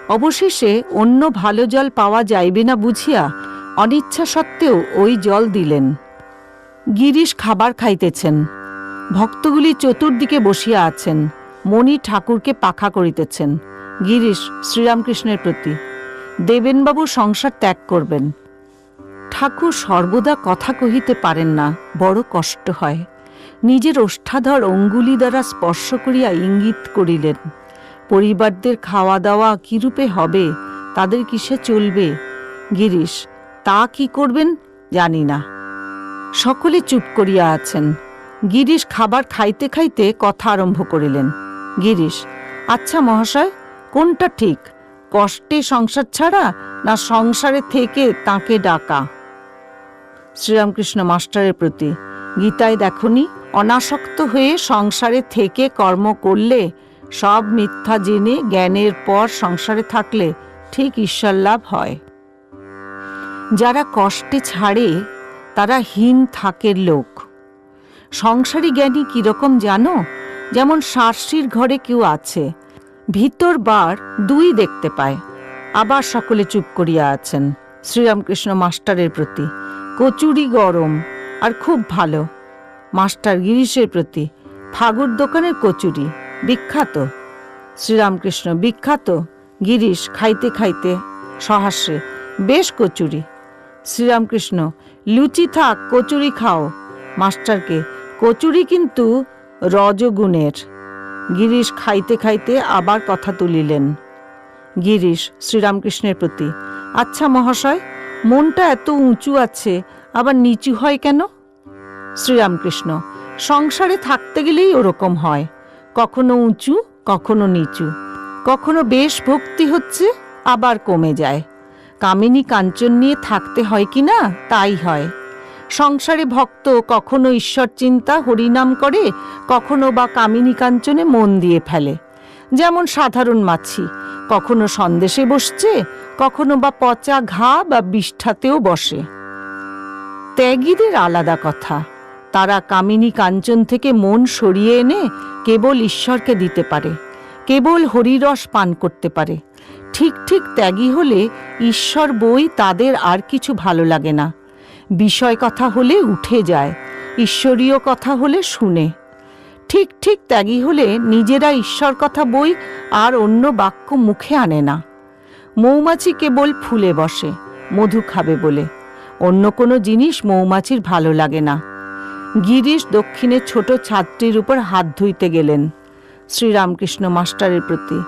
অবশেষে অন্য ভালো জল পাওয়া যাইবে না বুঝিয়া অনিচ্ছা সত্ত্বেও ওই জল দিলেন। গিরিশ খাবার খাইতেছেন। ভক্তগুলি চতুর্দিকে বসিয়া আছেন। মণি ঠাকুরকে পাখা করিতেছেন। গিরিশ শ্রীরামকৃষ্ণের প্রতি, দেবেনবাবু সংসার ত্যাগ করবেন। ঠাকুর সর্বদা কথা কহিতে পারেন না, বড় কষ্ট হয়। নিজের ওষ্ঠাধর অঙ্গুলি দ্বারা স্পর্শ করিয়া ইঙ্গিত করিলেন, পরিবারদের খাওয়া দাওয়া কিরূপে হবে, তাদের কিসে চলবে। গিরিশ, তা কি করবেন জানি না। সকলে চুপ করিয়া আছেন। গিরিশ খাবার খাইতে খাইতে কথা আরম্ভ করিলেন। গিরিশ, আচ্ছা মহাশয়, কোনটা ঠিক, কষ্টে সংসার ছাড়া না সংসারে থেকে তাকে ডাকা? শ্রীরামকৃষ্ণ মাস্টারের প্রতি, গীতায় দেখনি, অনাসক্ত হয়ে সংসারে থেকে কর্ম করলে, সব মিথ্যা জেনে জ্ঞানের পর সংসারে থাকলে ঠিক ঈশ্বর লাভ হয়। যারা কষ্টে ছাড়ে তারা হীন থাকের লোক। সংসারী জ্ঞানী কিরকম জানো? যেমন সার্সির ঘরে কেউ আছে, ভিতর বার দুই দেখতে পায়। আবার সকলে চুপ করিয়া আছেন। শ্রীরামকৃষ্ণ মাস্টারের প্রতি, কচুরি গরম আর খুব ভালো। মাস্টার গিরিশের প্রতি, ফাগুর দোকানের কচুরি বিখ্যাত। শ্রীরামকৃষ্ণ, বিখ্যাত? গিরিশ খাইতে খাইতে সহাস্যে, বেশ কচুরি। শ্রীরামকৃষ্ণ, লুচি থাক, কচুরি খাও। মাস্টারকে, কচুরি কিন্তু রজগুণের। গিরিশ খাইতে খাইতে আবার কথা তুলিলেন। গিরিশ শ্রীরামকৃষ্ণের প্রতি, আচ্ছা মহাশয়, মনটা এত উঁচু আছে, আবার নিচু হয় কেন? শ্রীরামকৃষ্ণ, সংসারে থাকতে গেলেই ওরকম হয়, কখনো উঁচু কখনো নিচু, কখনো বেশ ভক্তি হচ্ছে আবার কমে যায়। কামিনী কাঞ্চন নিয়ে থাকতে হয় কি না, তাই হয়। সংসারে ভক্ত কখনো ঈশ্বর চিন্তা হরিনাম করে, কখনো বা কামিনী কাঞ্চনে মন দিয়ে ফেলে। যেমন সাধারণ মাছি কখনো সন্দেশে বসছে, কখনো বা পচা ঘা বা বিষ্ঠাতেও বসে। ত্যাগীদের আলাদা কথা, তারা কামিনী কাঞ্চন থেকে মন সরিয়ে এনে কেবল ঈশ্বরকে দিতে পারে, কেবল হরিরস পান করতে পারে। ঠিক ঠিক ত্যাগী হলে ঈশ্বর বই তাদের আর কিছু ভালো লাগে না। বিষয় কথা হলে উঠে যায়, ঈশ্বরীয় কথা হলে শুনে। ঠিক ঠিক ত্যাগী হলে নিজেরা ঈশ্বর কথা বই আর অন্য বাক্য মুখে আনে না। মৌমাছি কেবল ফুলে বসে, মধু খাবে বলে। অন্য কোনো জিনিস মৌমাছির ভালো লাগে না। গিরিশ দক্ষিণে ছোট ছাত্রীর উপর হাত ধুইতে গেলেন। শ্রীরামকৃষ্ণ মাস্টারের প্রতি,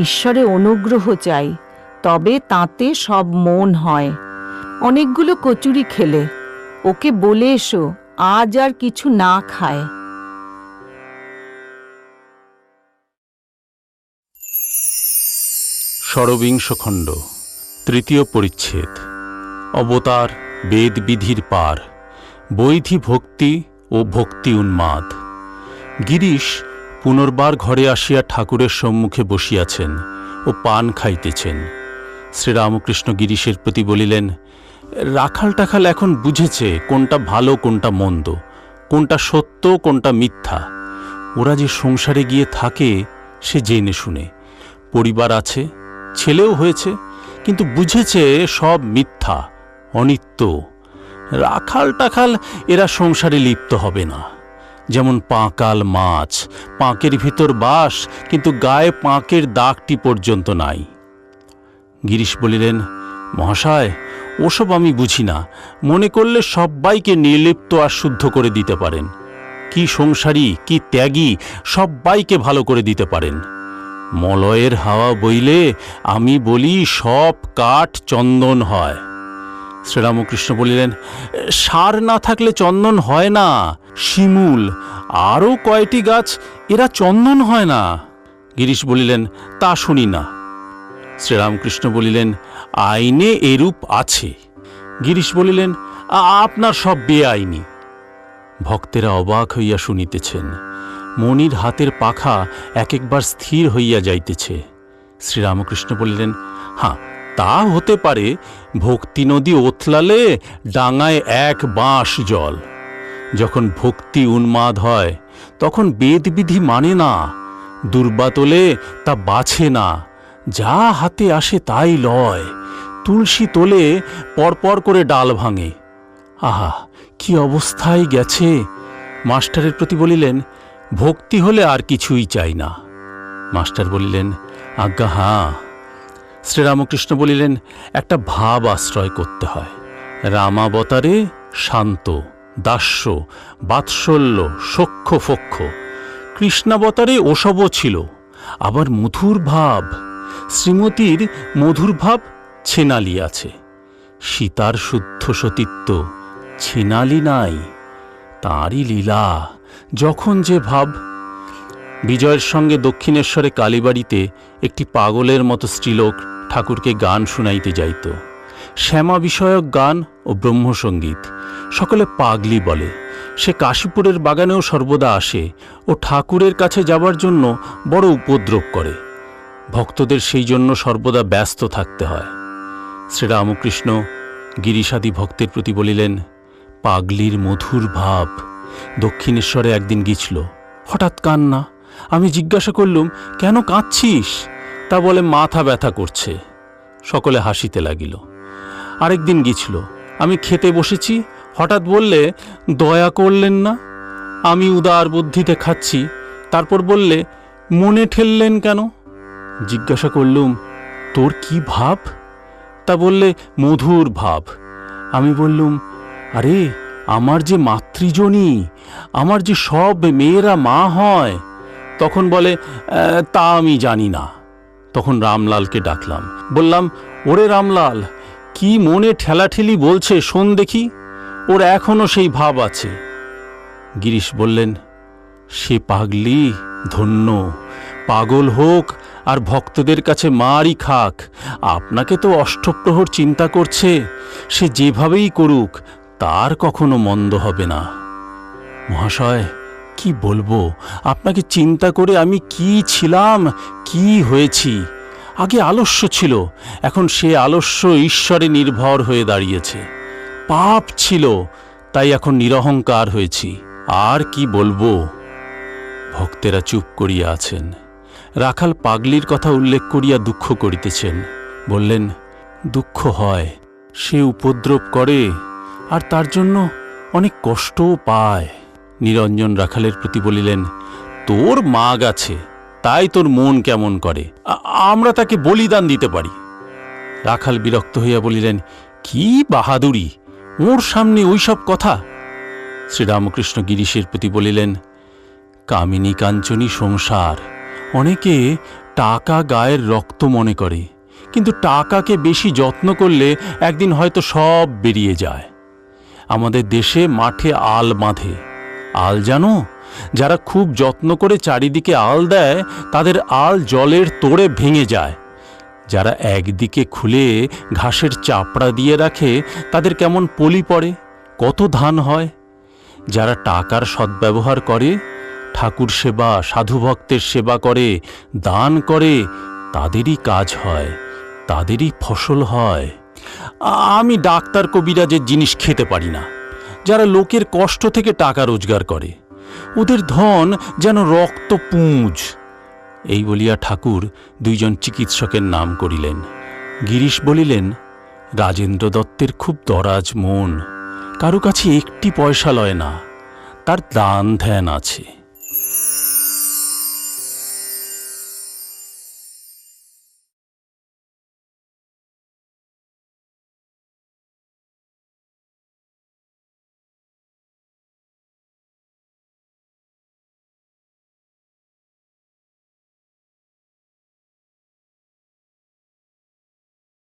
ঈশ্বরে অনুগ্রহ চাই, তবে তাতে সব মন হয়। অনেকগুলো কচুরি খেলে, ওকে বলে এসো আজ আর কিছু না খায়। ষড়বিংশ খণ্ড, তৃতীয় পরিচ্ছেদ। অবতার, বেদ বিধির পার, বৈধি ভক্তি ও ভক্তি উন্মাদ। গিরিশ পুনর্বার ঘরে আসিয়া ঠাকুরের সম্মুখে বসিয়াছেন। ও পান খাইতেছেন। শ্রীরামকৃষ্ণ গিরিশের প্রতি বলিলেন, রাখাল টাখাল এখন বুঝেছে কোনটা ভালো কোনটা মন্দ, কোনটা সত্য কোনটা মিথ্যা। ওরা যে সংসারে গিয়ে থাকে সে জেনে শুনে, পরিবার আছে, ছেলেও হয়েছে, কিন্তু বুঝেছে সব মিথ্যা, অনিত্য। রাখাল টাখাল এরা সংসারে লিপ্ত হবে না। যেমন পাঁকাল মাছ, পাঁকের ভিতর বাস, কিন্তু গায়ে পাঁকের দাগটি পর্যন্ত নাই। গিরিশ বলিলেন, মহাশয়, ওসব আমি বুঝি না। মনে করলে সব্বাইকে নির্লিপ্ত আর শুদ্ধ করে দিতে পারেন। কি সংসারী কি ত্যাগী সব্বাইকে ভালো করে দিতে পারেন। মলয়ের হাওয়া বইলে আমি বলি সব কাঠ চন্দন হয়। শ্রীরামকৃষ্ণ বলিলেন, সার না থাকলে চন্দন হয় না। শিমুল আরও কয়টি গাছ, এরা চন্দন হয় না। গিরিশ বলিলেন, তা শুনি না। শ্রীরামকৃষ্ণ বলিলেন, আইনে এরূপ আছে। গিরিশ বলিলেন, আপনার সব বেআইনি। ভক্তেরা অবাক হইয়া শুনিতেছেন। মণির হাতের পাখা এক একবার স্থির হইয়া যাইতেছে। শ্রীরামকৃষ্ণ বলিলেন, হ্যাঁ, তা হতে পারে। ভক্তি নদী ওথলালে ডাঙায় এক বাঁশ জল। যখন ভক্তি উন্মাদ হয় তখন বেদবিধি মানে না, দুর্বাতলে তা বাছে না, যা হাতে আসে তাই লয়। তুলসী তোলে পরপর করে ডাল ভাঙে। আহা, কি অবস্থায় গেছে। মাস্টারের প্রতি বলিলেন, ভক্তি হলে আর কিছুই চাই না। মাস্টার বলিলেন, আজ্ঞা হাঁ। শ্রীরামকৃষ্ণ বলিলেন, একটা ভাব আশ্রয় করতে হয়। রামাবতারে শান্ত, দাস্য, বাৎসল্য, সখ্য ফক্ষ। কৃষ্ণাবতারে ওসবও ছিল, আবার মধুর ভাব। শ্রীমতীর মধুর ভাব ছেনালি আছে। সীতার শুদ্ধ সতীত্ব, ছেনালি নাই। তাঁরই লীলা, যখন যে ভাব। বিজয়ের সঙ্গে দক্ষিণেশ্বরে কালীবাড়িতে একটি পাগলের মতো স্ত্রীলোক ঠাকুরকে গান শুনাইতে যাইত। শ্যামা বিষয়ক গান ও ব্রহ্মসঙ্গীত। সকলে পাগলি বলে। সে কাশীপুরের বাগানেও সর্বদা আসে ও ঠাকুরের কাছে যাবার জন্য বড় উপদ্রব করে। ভক্তদের সেই জন্য সর্বদা ব্যস্ত থাকতে হয়। শ্রীরামকৃষ্ণ গিরিশাদি ভক্তের প্রতি বলিলেন, পাগলির মধুর ভাব। দক্ষিণেশ্বরে একদিন গিয়েছিল, হঠাৎ কান্না। আমি জিজ্ঞাসা করলুম, কেন কাঁদছিস? তা বলে, মাথা ব্যথা করছে। সকলে হাসিতে লাগিল। আরেকদিন গিয়েছিল, আমি খেতে বসেছি, হঠাৎ বললে, দয়া করলেন না? আমি উদার বুদ্ধিতে খাচ্ছি। তারপর বললে, মনে ঠেললেন কেন? জিজ্ঞাসা করলুম, তোর কি ভাব? তা বললে, মধুর ভাব। আমি বললুম, আরে, আমার যে মাতৃজনী, আমার যে সব মেয়েরা মা হয়। তখন বলে, তা আমি জানি না। তখন রামলালকে ডাকলাম, বললাম, ওরে রামলাল, কি মনে ঠেলাঠেলি বলছে শোন দেখি, ওর এখনো সেই ভাব আছে। গিরিশ বললেন, সে পাগলি ধন্য, পাগল হোক আর ভক্তদের কাছে মারই খাক। আপনাকে তো অষ্টপ্রহর চিন্তা করছে, সে যেভাবেই করুক তার কখনো মন্দ হবে না। মহাশয়, কি বলবো, আপনাকে চিন্তা করে আমি কি ছিলাম, কি হয়েছি। আগে আলস্য ছিল, এখন সে আলস্য ঈশ্বরে নির্ভর হয়ে দাঁড়িয়েছে। পাপ ছিল, তাই এখন নিরহংকার হয়েছি। আর কি বলবো। ভক্তেরা চুপ করিয়া আছেন। রাখাল পাগলির কথা উল্লেখ করিয়া দুঃখ করিতেছেন। বললেন, দুঃখ হয়, সে উপদ্রব করে আর তার জন্য অনেক কষ্টও পায়। নিরঞ্জন রাখালের প্রতি বলিলেন, তোর মাগ আছে, তাই তোর মন কেমন করে। আমরা তাকে বলিদান দিতে পারি। রাখাল বিরক্ত হইয়া বলিলেন, কি বাহাদুরি, ওর সামনে ওইসব কথা। শ্রীরামকৃষ্ণ গিরিশের প্রতি বলিলেন, কামিনী কাঞ্চনী সংসার। অনেকে টাকা গায়ের রক্ত মনে করে, কিন্তু টাকাকে বেশি যত্ন করলে একদিন হয়তো সব বেরিয়ে যায়। আমাদের দেশে মাঠে আল বাঁধে। আল জানো? যারা খুব যত্ন করে চারিদিকে আল দেয় তাদের আল জলের তোড়ে ভেঙে যায়। যারা একদিকে খুলে ঘাসের চাপড়া দিয়ে রাখে তাদের কেমন পলি পড়ে, কত ধান হয়। যারা টাকার সদ্ব্যবহার করে, ঠাকুর সেবা, সাধুভক্তের সেবা করে, দান করে, তাদেরই কাজ হয়, তাদেরই ফসল হয়। আমি ডাক্তার কবিরাজের জিনিস খেতে পারি না, যারা লোকের কষ্ট থেকে টাকা রোজগার করে। ওদের ধন যেন রক্ত পুঁজ। এই বলিয়া ঠাকুর দুইজন চিকিৎসকের নাম করিলেন। গিরিশ বলিলেন, রাজেন্দ্র দত্তের খুব দরাজ মন, কারো কাছে একটি পয়সা লয় না, তার দান ধ্যান আছে।